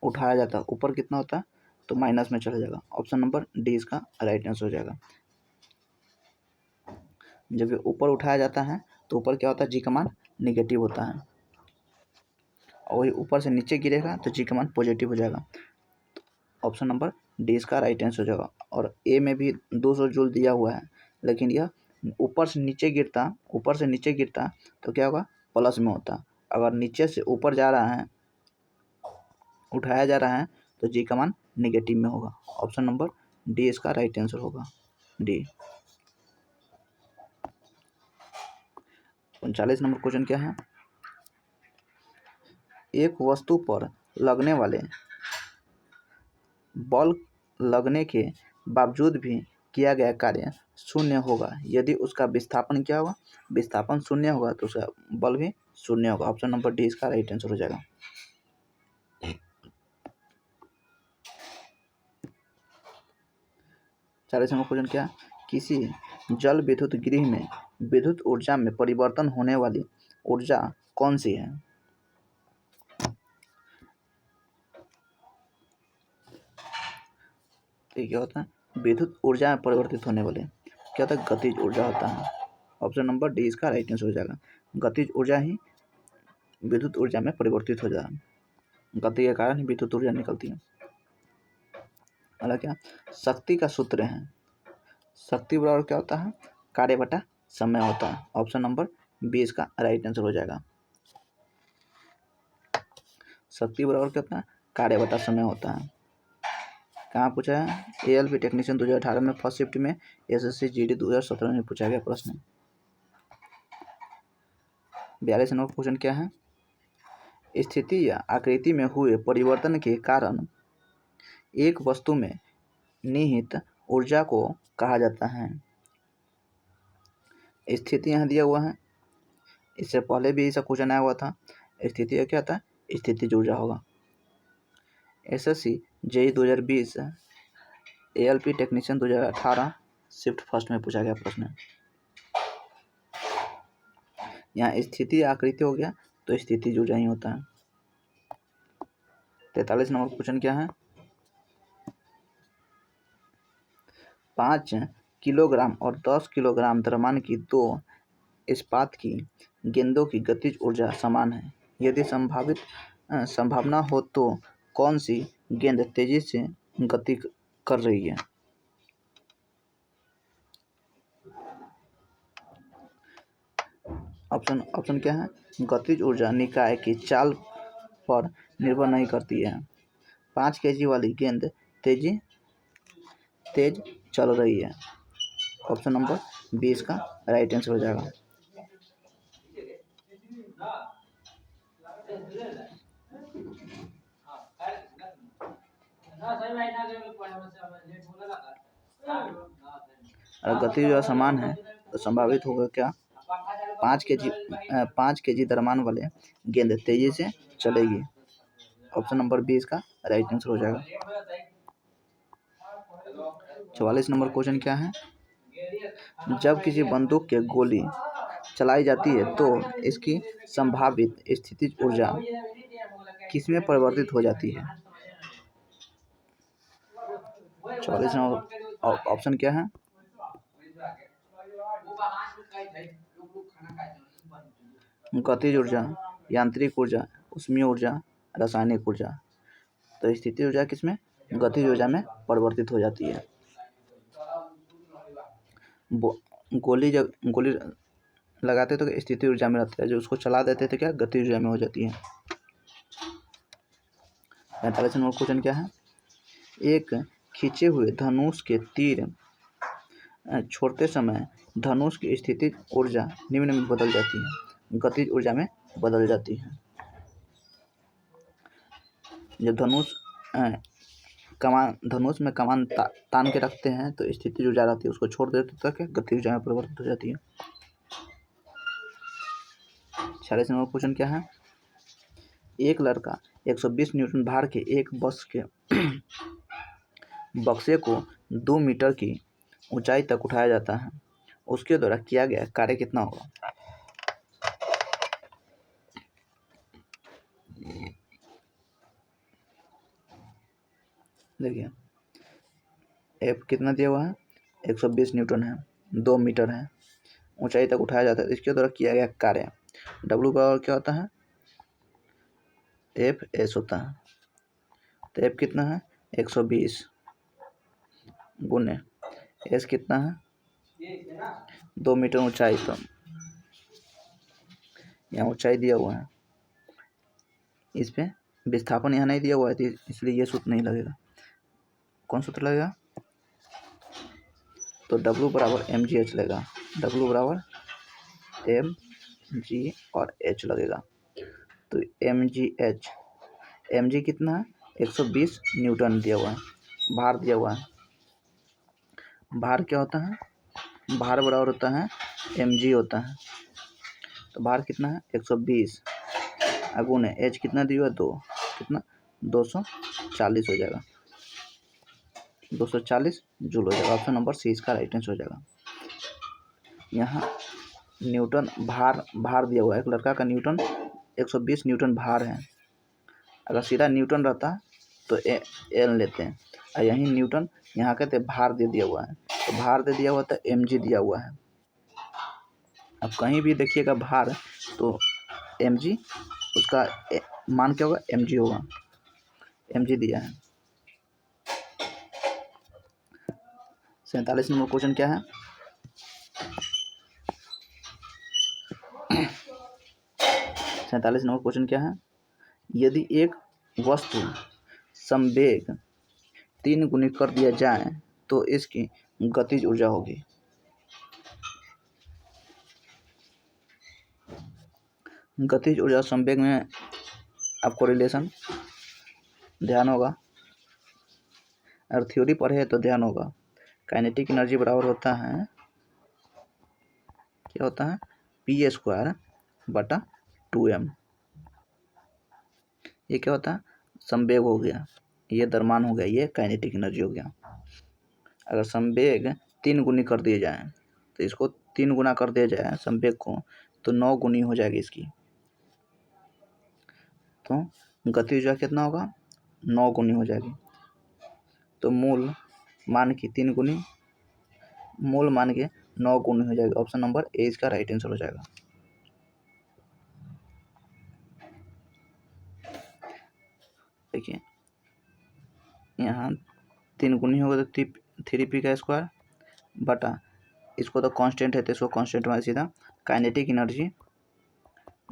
उठाया जाता है? ऊपर कितना होता है? तो माइनस में चला जाएगा। ऑप्शन नंबर डी इसका राइट आंसर हो जाएगा। जब ये ऊपर उठाया जाता है तो ऊपर क्या होता है? जी का मान निगेटिव होता है और वही ऊपर से नीचे गिरेगा तो जी का मान पॉजिटिव हो जाएगा। ऑप्शन नंबर डी इसका राइट आंसर हो जाएगा। और ए में भी 200 जूल दिया हुआ है, लेकिन यह ऊपर से नीचे गिरता तो क्या होगा? प्लस में होता। अगर नीचे से ऊपर जा रहा है, उठाया जा रहा है, तो जी का मान निगेटिव में होगा। ऑप्शन नंबर डी इसका राइट आंसर होगा, डी। 39 नंबर क्वेश्चन क्या है? एक वस्तु पर लगने वाले बल लगने के बावजूद भी किया गया कार्य शून्य होगा यदि उसका विस्थापन क्या होगा? विस्थापन शून्य होगा तो उसका बल भी शून्य होगा। ऑप्शन नंबर डी इसका राइट आंसर हो जाएगा। 40 नंबर क्वेश्चन क्या? किसी जल विद्युत गृह में विद्युत ऊर्जा में परिवर्तन होने वाली ऊर्जा कौन सी है? तो क्या होता है? विद्युत ऊर्जा में परिवर्तित होने वाले क्या होता है? गतिज ऊर्जा होता है। ऑप्शन नंबर डी इसका राइट आंसर हो जाएगा। गतिज ऊर्जा ही विद्युत ऊर्जा में परिवर्तित हो जाए। गति के कारण ही विद्युत ऊर्जा निकलती है। अगला क्या? शक्ति का सूत्र है। शक्ति बराबर क्या होता है? कार्य बटा समय होता है। ऑप्शन नंबर बी इसका राइट आंसर हो जाएगा। शक्ति बराबर क्या होता है? कार्य बटा समय होता है। कहाँ पूछा है? एएलपी टेक्नीशियन 2018 में फर्स्ट शिफ्ट में, एसएससी जीडी 2017 में पूछा गया प्रश्न। 42 नंबर क्वेश्चन क्या है? स्थिति या आकृति में हुए परिवर्तन के कारण एक वस्तु में निहित ऊर्जा को कहा जाता है। स्थिति यहाँ दिया हुआ है, इससे पहले भी ऐसा क्वेश्चन आया हुआ था। स्थिति क्या था? स्थितिज ऊर्जा होगा। SSC JE 2020, ALP technician 2018 shift first में पूछा गया प्रश्न। यहाँ स्थिति आकृति हो गया तो स्थितिज ऊर्जा ही होता है। 43 नंबर क्वेश्चन क्या है? 5 किलोग्राम और 10 किलोग्राम द्रव्यमान की दो इस्पात की गेंदों की गतिज ऊर्जा समान है। यदि संभावना हो तो कौन सी गेंद तेजी से गति कर रही है? ऑप्शन क्या है? गतिज ऊर्जा निकाय की चाल पर निर्भर नहीं करती है। 5 kg वाली गेंद तेज चल रही है। ऑप्शन नंबर 20 का राइट आंसर हो जाएगा। अगर गति जो समान है तो संभावित होगा क्या? 5 kg द्रव्यमान वाले गेंद तेजी से चलेगी। ऑप्शन नंबर 20 का राइट आंसर हो जाएगा। 44 नंबर क्वेश्चन क्या है? जब किसी बंदूक के गोली चलाई जाती है तो इसकी संभावित स्थितिज ऊर्जा किसमें परिवर्तित हो जाती है? 44 नंबर ऑप्शन क्या है? गतिज ऊर्जा, यांत्रिक ऊर्जा, ऊष्मीय ऊर्जा, रासायनिक ऊर्जा। तो स्थितिज ऊर्जा किसमें? गतिज ऊर्जा में परिवर्तित हो जाती है। गोली लगाते तो स्थितिज ऊर्जा में रहता है, जो उसको चला देते तो क्या गतिज ऊर्जा में हो जाती है। 45 नंबर क्वेश्चन क्या है? एक खींचे हुए धनुष के तीर छोड़ते समय धनुष की स्थितिज ऊर्जा निम्न में बदल जाती है, गतिज ऊर्जा में बदल जाती है। जब धनुष में कमान तान के रखते हैं तो स्थितिज ऊर्जा रहती है, उसको छोड़ देते तो क्या गतिज ऊर्जा में परिवर्तित हो जाती है। 46 नंबर क्वेश्चन क्या है? एक लड़का 120 न्यूटन भार के एक बक्से को 2 मीटर की ऊंचाई तक उठाया जाता है। उसके द्वारा किया गया कार्य कितना होगा? देखिए एफ कितना दिया हुआ है? 120 न्यूटन है, 2 मीटर है, ऊंचाई तक उठाया जाता है। इसके द्वारा किया गया कार्य W बराबर क्या होता है? एफ एस होता है। तो एफ कितना है? 120 गुने एस कितना है? 2 मीटर ऊंचाई। तो यहाँ ऊंचाई दिया हुआ है, इस पे विस्थापन यहाँ नहीं दिया हुआ है, तो इसलिए ये सूत्र नहीं लगेगा। कौन सूत्र लगेगा? तो W बराबर mgh लगेगा। W बराबर mg और h लगेगा। तो mg कितना है? 120 न्यूटन दिया हुआ है। भार दिया हुआ है। भार क्या होता है? भार बराबर होता है mg होता है। तो भार कितना है? 120 गुने h कितना दिया हुआ है? 2, कितना? 240 हो जाएगा। 240 जूल हो जाएगा। ऑप्शन नंबर सी इसका राइट आंसर हो जाएगा। यहाँ न्यूटन भार दिया हुआ है। एक लड़का का न्यूटन 120 न्यूटन भार है। अगर सीधा न्यूटन रहता तो एल लेते हैं, और यहीं न्यूटन यहाँ कहते भार दे दिया हुआ है, तो भार दे दिया हुआ तो mg दिया हुआ है। अब कहीं भी देखिएगा भार तो mg, उसका मान क्या होगा? mg होगा। mg दिया है। 47 नंबर क्वेश्चन क्या है? 47 नंबर क्वेश्चन क्या है? यदि एक वस्तु संवेग 3 गुनी कर दिया जाए तो इसकी गतिज ऊर्जा होगी। गतिज ऊर्जा संवेग में आपको रिलेशन ध्यान होगा, अगर थ्योरी पढ़े तो ध्यान होगा। काइनेटिक एनर्जी बराबर होता है, क्या होता है? p² बटा 2m। ये क्या होता है? संवेग हो गया, ये द्रव्यमान हो गया, ये काइनेटिक एनर्जी हो गया। अगर संवेग 3 गुनी कर दिए जाए तो इसको 3 गुना कर दिया जाए संवेग को, तो 9 गुनी हो जाएगी इसकी। तो गति ऊर्जा कितना होगा? 9 गुनी हो जाएगी। तो मूल मान की 3 गुनी मूल मान के 9 गुनी हो जाएगी। ऑप्शन नंबर ए इसका राइट आंसर हो जाएगा। देखिए यहाँ 3 गुनी होगा तो 3p का स्क्वायर बटा इसको तो कांस्टेंट है तो इसको कांस्टेंट में सीधा kinetic energy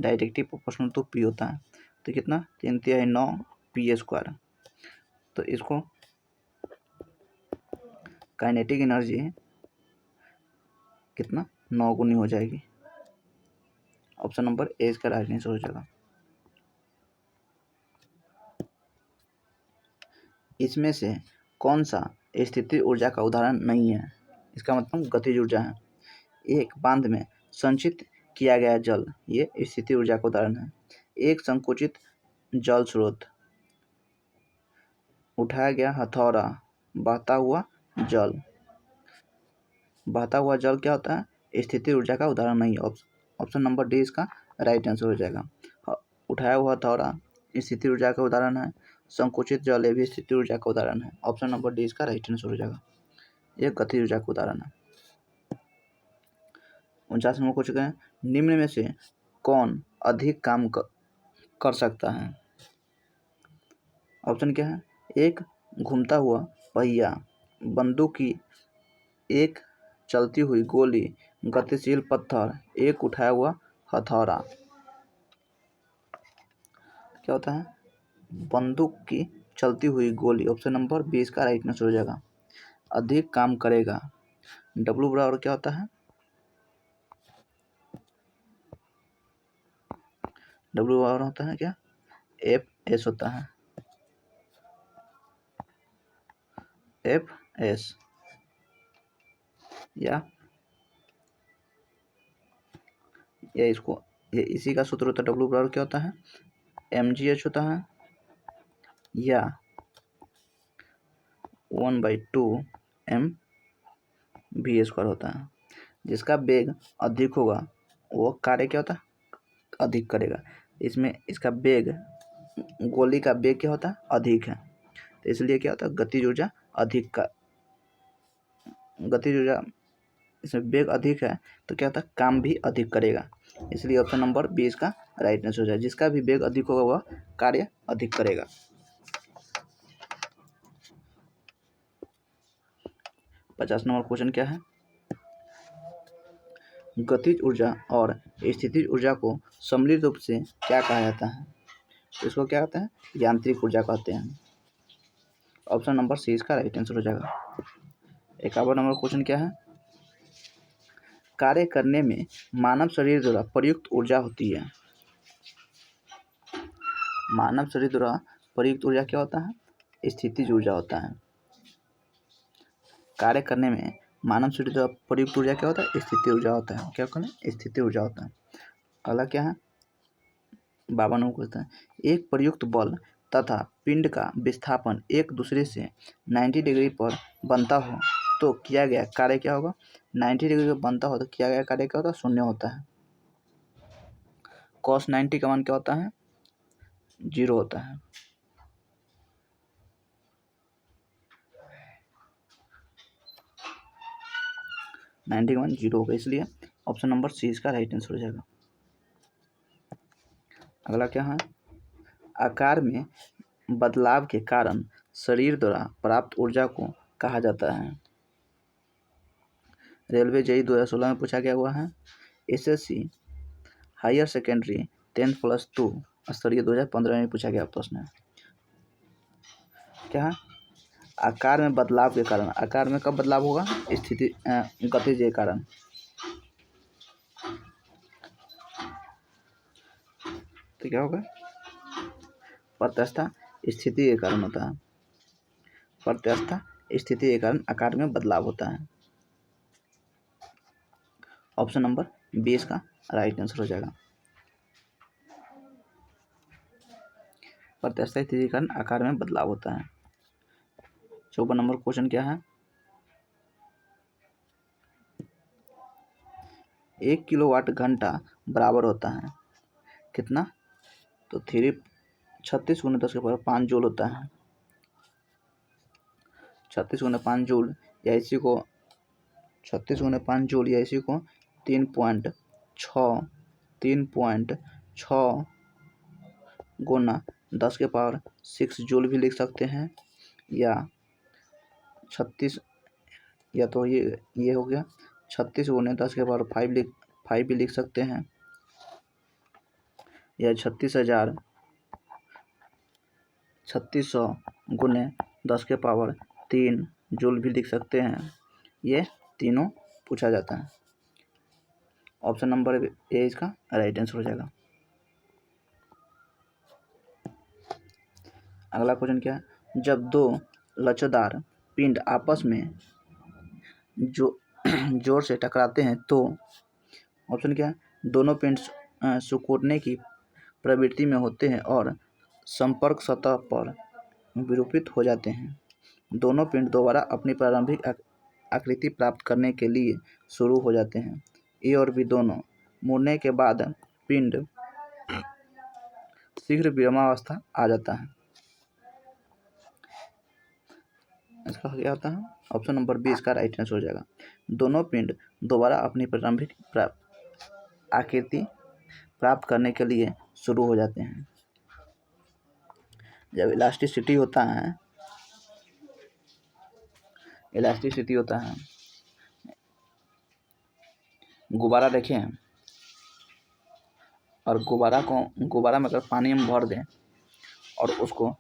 directly proportional to P होता है। तो कितना 3×9 पी स्क्वायर। तो इसको काइनेटिक एनर्जी कितना 9 गुनी हो जाएगी। ऑप्शन नंबर ए इसका राइट आंसर हो जाएगा। इसमें से कौन सा स्थितिज ऊर्जा का उदाहरण नहीं है? इसका मतलब गतिज ऊर्जा है। एक बांध में संचित किया गया जल, ये स्थितिज ऊर्जा का उदाहरण है। एक संकुचित जल स्रोत, उठाया गया हथौड़ा, बहता हुआ जल। बहता हुआ जल क्या होता है? स्थितिज ऊर्जा का उदाहरण नहीं है। ऑप्शन नंबर डी इसका राइट आंसर हो जाएगा। उठाया हुआ हथौड़ा स्थितिज ऊर्जा का उदाहरण है। संकुचित जल ये भी स्थितिज ऊर्जा का उदाहरण है। ऑप्शन नंबर डी इसका राइट आंसर हो जाएगा। ये गतिज ऊर्जा का उदाहरण है। 49 नंबर क्वेश्चन है, निम्न में से कौन अधिक काम कर सकता है? ऑप्शन क्या है? एक घूमता हुआ पहिया, बंदूक की एक चलती हुई गोली, गतिशील पत्थर, एक उठाया हुआ हथौड़ा। क्या होता है? बंदूक की चलती हुई गोली। ऑप्शन नंबर 20 का राइट आंसर हो जाएगा। अधिक काम करेगा। W बराबर क्या होता है? W बराबर होता है क्या? FS होता है। FS या इसको ये इसी का सूत्र होता है। W बराबर क्या होता है? mgh होता है या 1/2 mv² होता है। जिसका वेग अधिक होगा वो कार्य क्या होता है? अधिक करेगा। इसमें इसका वेग, गोली का वेग क्या होता है? अधिक है। तो इसलिए क्या होता है? गतिज ऊर्जा अधिक का, गतिज ऊर्जा इसमें वेग अधिक है तो क्या होता है? काम भी अधिक करेगा। इसलिए ऑप्शन नंबर 20 का राइट आंसर हो जाए। जिसका भी वेग अधिक होगा वह कार्य अधिक करेगा। 50 नंबर क्वेश्चन क्या है? गतिज ऊर्जा और स्थितिज ऊर्जा को सम्मिलित रूप से क्या कहा जाता है? इसको क्या कहते हैं? यांत्रिक ऊर्जा कहते हैं। ऑप्शन नंबर सी इसका राइट आंसर हो जाएगा। 51 नंबर क्वेश्चन क्या है? कार्य करने में मानव शरीर द्वारा प्रयुक्त ऊर्जा होती है। मानव शरीर द्वारा प्रयुक्त ऊर्जा क्या होता है? स्थितिज ऊर्जा होता है। कार्य करने में मानव शरीर द्वारा प्रयुक्त ऊर्जा क्या होता है? स्थितिज ऊर्जा होता है। क्या करें? स्थितिज ऊर्जा होता है। अगला क्या है? 52 नंबर क्वेश्चन है, एक प्रयुक्त बल तथा पिंड का विस्थापन एक दूसरे से 90 डिग्री पर बनता हो तो किया गया कार्य क्या होगा? 90 डिग्री पर बनता हो तो किया गया कार्य क्या होता है? शून्य होता है। cos 90 का मान क्या होता है? 0 होता है। नाइन्टी का मान 0 होगा, इसलिए ऑप्शन नंबर सी इसका राइट आंसर हो जाएगा। अगला क्या है? आकार में बदलाव के कारण शरीर द्वारा प्राप्त ऊर्जा को कहा जाता है। रेलवे जेईई 2016 में पूछा गया हुआ है। एसएससी हायर सेकेंडरी 10+2 स्तरीय 2015 में पूछा गया प्रश्न है। क्या है? आकार में बदलाव के कारण। आकार में कब बदलाव होगा? स्थिति गतिज के कारण। तो क्या होगा? प्रत्यवस्था स्थिति के कारण होता है। प्रत्यवस्था स्थिति के कारण आकार में बदलाव होता है। ऑप्शन नंबर 20 का राइट आंसर हो जाएगा। प्रत्यवस्था स्थिति के कारण आकार में बदलाव होता है। 54 नंबर क्वेश्चन क्या है? 1 किलोवाट घंटा बराबर होता है कितना? तो 36 × 10⁵ जूल होता है। 36 × 5 जूल या इसी को 36 गुने 5 जूल, या इसी को 3.6 गुना 10⁻6 जूल भी लिख सकते हैं, या 36, या तो ये हो गया 36 गुने 10⁵ भी लिख सकते हैं, या 3600 गुने 10⁻3 जूल भी लिख सकते हैं। ये तीनों पूछा जाता है। ऑप्शन नंबर ए इसका राइट आंसर हो जाएगा। अगला क्वेश्चन क्या है, जब दो लचकदार पिंड आपस में जोर से टकराते हैं तो ऑप्शन क्या है, दोनों पिंड सिकुड़ने की प्रवृत्ति में होते हैं और संपर्क सतह पर विरूपित हो जाते हैं। दोनों पिंड दोबारा अपनी प्रारंभिक आकृति प्राप्त करने के लिए शुरू हो जाते हैं। ए और बी दोनों मुड़ने के बाद पिंड शीघ्र विरामावस्था आ जाता है। इसका क्या होता है, ऑप्शन नंबर बी इसका राइट आंसर हो जाएगा। दोनों पिंड दोबारा अपनी प्रारंभिक आकृति प्राप्त करने के लिए शुरू हो जाते हैं। जब इलास्टिसिटी होता है, गुब्बारा देखें, और गुब्बारा में अगर पानी हम भर दें और उसको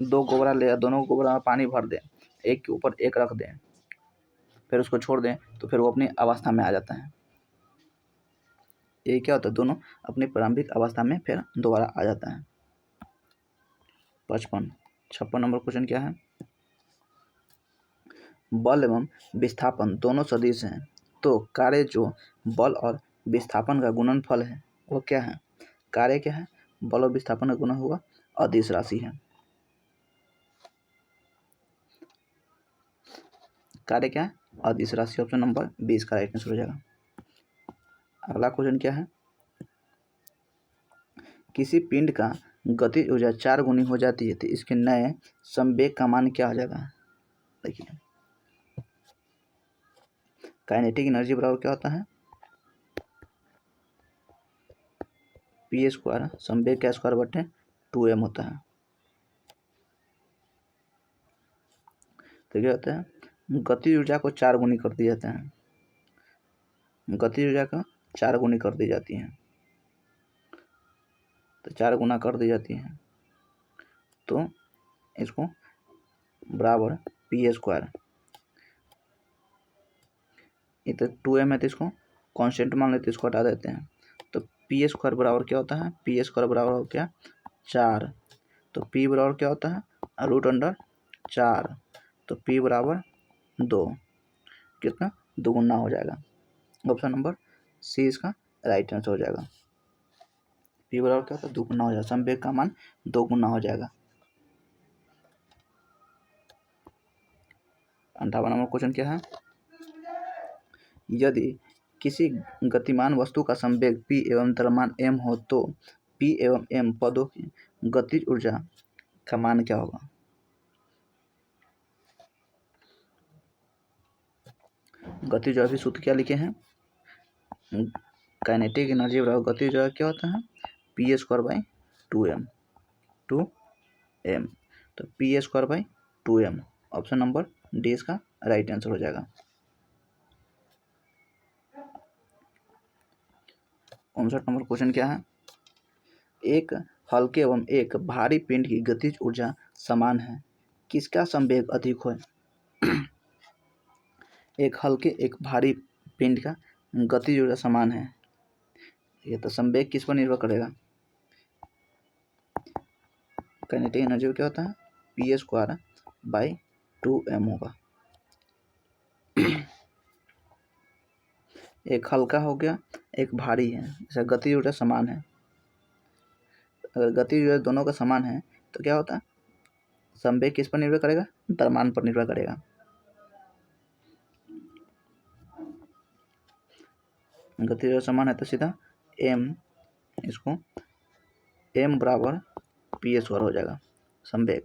दो गुब्बारा ले, दोनों गुब्बारा में पानी भर दें, एक के ऊपर एक रख दें, फिर उसको छोड़ दें, तो फिर वो अपनी अवस्था में आ जाता है। ये क्या होता है, दोनों अपनी प्रारंभिक अवस्था में फिर दोबारा आ जाता है। 56 नंबर क्वेश्चन क्या है, बल एवं विस्थापन दोनों सदिश हैं, तो कार्य जो बल और विस्थापन का गुणनफल है वो क्या है। कार्य क्या है, बल और विस्थापन का गुणन होगा अदिश राशि है। कार्य क्या है, अदिश राशि। ऑप्शन नंबर 20 का राइट आंसर हो जाएगा। अगला क्वेश्चन क्या है, किसी पिंड का गतिज ऊर्जा 4 गुनी हो जाती है तो इसके नए संवेग का मान क्या हो जाएगा। देखिए, काइनेटिक एनर्जी बराबर क्या होता है, पी स्क्वायर संवेग का स्क्वायर बटे 2m होता है। तो क्या होता है, गतिज ऊर्जा को 4 गुनी कर दिया जाता है, गतिज ऊर्जा का 4 गुनी कर दी जाती है, तो 4 गुना कर दी जाती है, तो इसको बराबर पी स्क्वायर, ये तो 2m है तो इसको कांस्टेंट मान लेते, इसको हटा देते हैं, तो पी स्क्वायर बराबर क्या होता है, पी स्क्वायर बराबर हो गया 4, तो पी बराबर क्या होता है √4, तो पी बराबर 2, कितना 2 गुना हो जाएगा। ऑप्शन नंबर सी इसका राइट आंसर हो जाएगा। पी बराबर क्या होता है 2 गुना हो जाएगा, संवेग का मान 2 गुना हो जाएगा। 58 नंबर क्वेश्चन क्या है, यदि किसी गतिमान वस्तु का संवेग p एवं द्रव्यमान m हो तो p एवं m पदों की गतिज ऊर्जा का मान क्या होगा। गतिज ऊर्जा भी सूत्र क्या लिखे हैं, काइनेटिक एनर्जी बराबर गतिज ऊर्जा क्या होता है पी स्क्वायर बाई 2m, तो P square by 2m। Option number D इसका राइट आंसर हो जाएगा। 59 नंबर क्वेश्चन क्या है, एक हल्के एवं एक भारी पिंड की गतिज ऊर्जा समान है, किसका संवेग अधिक है। एक हल्के एक भारी पिंड का गतिज ऊर्जा समान है, ये तो संवेग किस पर निर्भर करेगा, काइनेटिक एनर्जी क्या होता है पी स्क्वायर बाई 2m होगा। एक हल्का हो गया एक भारी है, जैसे गतिज ऊर्जा समान है, अगर गतिज ऊर्जा दोनों का समान है तो क्या होता है, संवेग किस पर निर्भर करेगा, द्रव्यमान पर निर्भर करेगा। गतिज ऊर्जा समान है तो सीधा m, इसको m बराबर पी स्क्वायर हो जाएगा संवेग,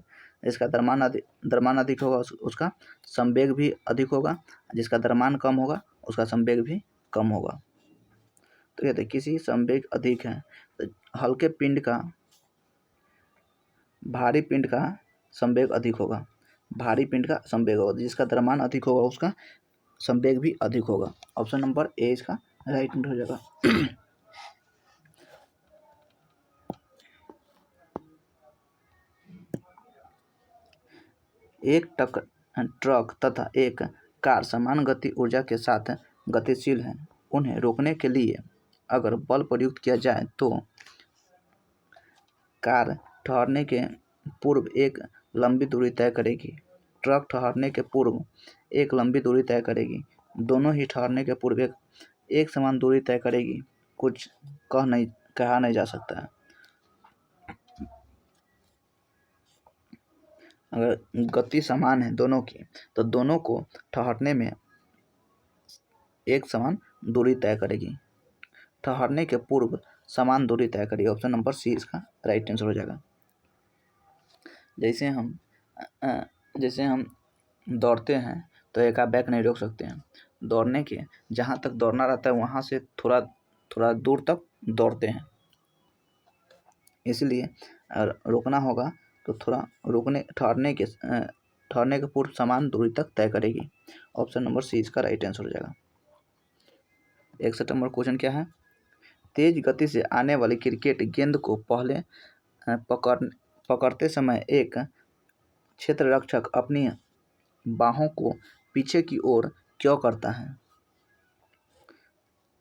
जिसका द्रव्यमान अधिक होगा उसका संवेग भी अधिक होगा, जिसका द्रव्यमान कम होगा उसका संवेग भी कम होगा। तो कहते हैं किसी संवेग अधिक है तो हल्के पिंड का भारी पिंड का संवेग अधिक होगा, भारी पिंड का संवेग होगा, जिसका द्रव्यमान अधिक होगा उसका संवेग भी अधिक होगा। ऑप्शन नंबर ए इसका राइट आंसर हो जाएगा। एक ट्रक तथा एक कार समान गति ऊर्जा के साथ गतिशील हैं। उन्हें रोकने के लिए अगर बल प्रयुक्त किया जाए तो कार ठहरने के पूर्व एक लंबी दूरी तय करेगी, ट्रक ठहरने के पूर्व एक लंबी दूरी तय करेगी, दोनों ही ठहरने के पूर्व एक समान दूरी तय करेगी। कुछ कहा नहीं जा सकता है। अगर गति समान है दोनों की तो दोनों को ठहरने में एक समान दूरी तय करेगी, ठहरने के पूर्व समान दूरी तय करेगी। ऑप्शन नंबर सी इसका राइट आंसर हो जाएगा। जैसे हम दौड़ते हैं तो एकाएक नहीं रोक सकते हैं, दौड़ने के जहाँ तक दौड़ना रहता है वहाँ से थोड़ा दूर तक दौड़ते हैं, इसलिए रोकना होगा तो थोड़ा ठहरने के पूर्व समान दूरी तक तय करेगी। ऑप्शन नंबर सी इसका राइट आंसर हो जाएगा। 61 नंबर क्वेश्चन क्या है, तेज गति से आने वाली क्रिकेट गेंद को पहले पकड़ते समय एक क्षेत्ररक्षक अपनी बाहों को पीछे की ओर क्यों करता है?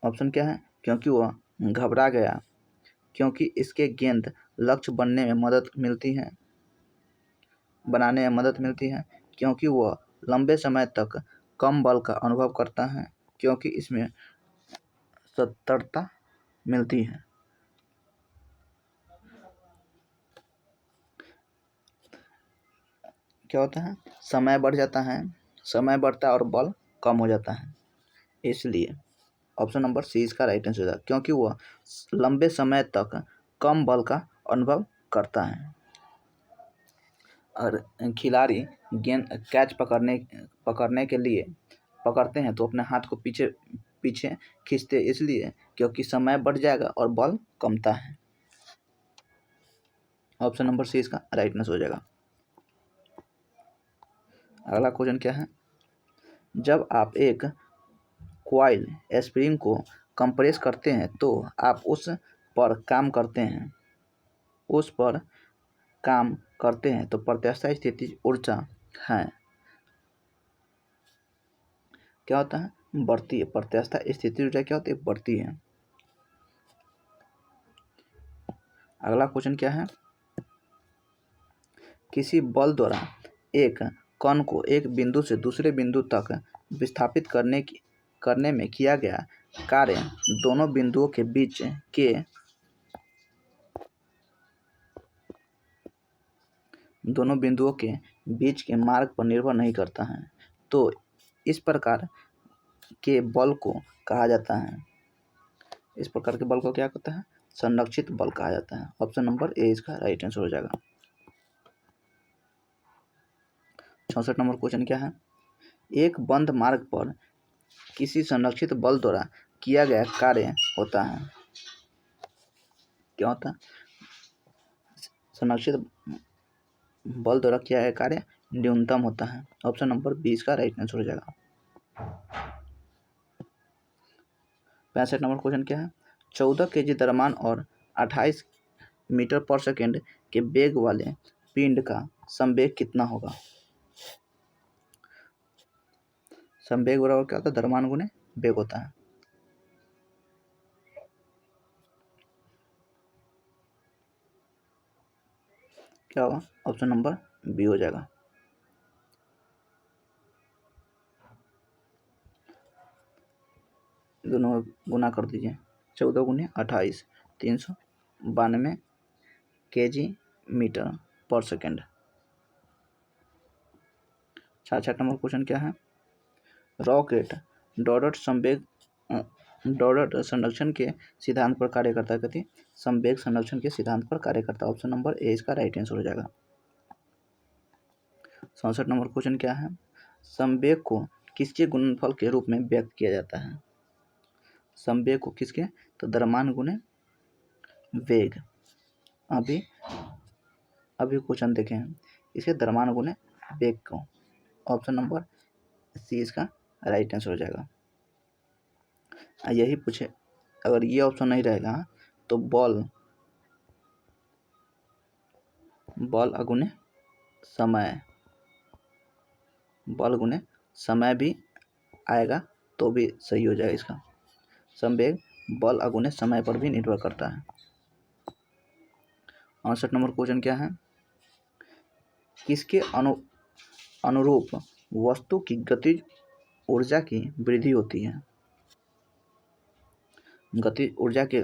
ऑप्शन क्या है, क्योंकि वह घबरा गया, क्योंकि इसके गेंद लक्ष्य बनाने में मदद मिलती है, क्योंकि वह लंबे समय तक कम बल का अनुभव करता है, क्योंकि इसमें सतर्कता मिलती है। क्या होता है, समय बढ़ जाता है, समय बढ़ता है और बल कम हो जाता है, इसलिए ऑप्शन नंबर सी इसका राइट आंसर है, क्योंकि वह लंबे समय तक कम बल का अनुभव करता है। और खिलाड़ी गेंद कैच पकड़ने के लिए पकड़ते हैं तो अपने हाथ को पीछे खींचते, इसलिए क्योंकि समय बढ़ जाएगा और बल कमता है। ऑप्शन नंबर सी इसका राइट आंसर हो जाएगा। अगला क्वेश्चन क्या है, जब आप एक कॉइल स्प्रिंग को कंप्रेस करते हैं तो आप उस पर काम करते हैं तो प्रत्यास्थ स्थिति ऊर्जा है क्या होता है, बढ़ती है। प्रत्यास्थ स्थिति ऊर्जा क्या होती है, बढ़ती है। अगला क्वेश्चन क्या है, किसी बल द्वारा एक कण को एक बिंदु से दूसरे बिंदु तक विस्थापित करने में किया गया कार्य दोनों बिंदुओं के बीच के मार्ग पर निर्भर नहीं करता है, तो इस प्रकार के बल को कहा जाता है, इस प्रकार के बल को क्या कहता है, संरक्षित बल कहा जाता है। ऑप्शन नंबर ए इसका राइट आंसर हो जाएगा। 64 नंबर क्वेश्चन क्या है, एक बंद मार्ग पर किसी संरक्षित बल द्वारा किया गया कार्य होता है, क्या होता है, संरक्षित बल द्वारा किया गया कार्य न्यूनतम होता है। ऑप्शन नंबर बी इसका राइट आंसर हो जाएगा। 65 नंबर क्वेश्चन क्या है, 14 kg द्रव्यमान और 28 मीटर पर सेकेंड के वेग वाले पिंड का संवेग कितना होगा? संवेग बराबर क्या होता है, द्रव्यमान गुने वेग होता है। क्या होगा, ऑप्शन नंबर बी हो जाएगा। दोनों गुना कर दीजिए, 14 गुने 28 392 kg मीटर पर सेकेंड। 66 नंबर क्वेश्चन क्या है, रॉकेट डॉट संरक्षण के सिद्धांत पर कार्य करता है, कहती संवेग संरक्षण के सिद्धांत पर कार्य करता है। ऑप्शन नंबर ए इसका राइट आंसर हो जाएगा। 67 नंबर क्वेश्चन क्या है, समवेग को किसके गुणनफल के रूप में व्यक्त किया जाता है। समवेग को किसके, तो द्रव्यमान गुणे वेग। अभी क्वेश्चन देखें, इसके द्रव्यमान गुणे वेग को। ऑप्शन नंबर सी इसका राइट आंसर हो जाएगा। यही पूछे, अगर ये ऑप्शन नहीं रहेगा तो बल अगुणे समय, बल गुणे समय भी आएगा तो भी सही हो जाएगा इसका। संवेग बल अगुणे समय पर भी निर्भर करता है। 68 नंबर क्वेश्चन क्या है, किसके अनुरूप वस्तु की गतिज ऊर्जा की वृद्धि होती है। गतिज ऊर्जा की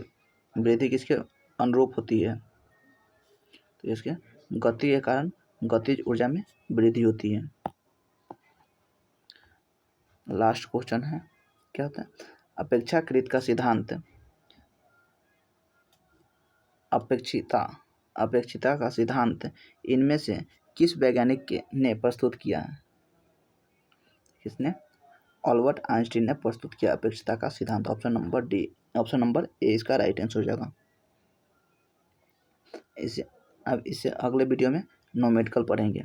वृद्धि किसके अनुरूप होती है, तो इसके गति के कारण गतिज ऊर्जा में वृद्धि होती है। लास्ट क्वेश्चन है, क्या होता है, अपेक्षाकृत का सिद्धांत अपेक्षिता का सिद्धांत इनमें से किस वैज्ञानिक ने प्रस्तुत किया है। किसने, अल्बर्ट आइंस्टीन ने प्रस्तुत किया अपेक्षिता का सिद्धांत। Option number D, option number A इसका राइट आंसर हो जाएगा। इससे अगले वीडियो में न्यूमेरिकल पढ़ेंगे।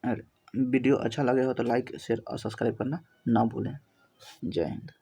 और वीडियो अच्छा लगे हो तो लाइक शेयर और सब्सक्राइब करना ना भूलें। जय हिंद।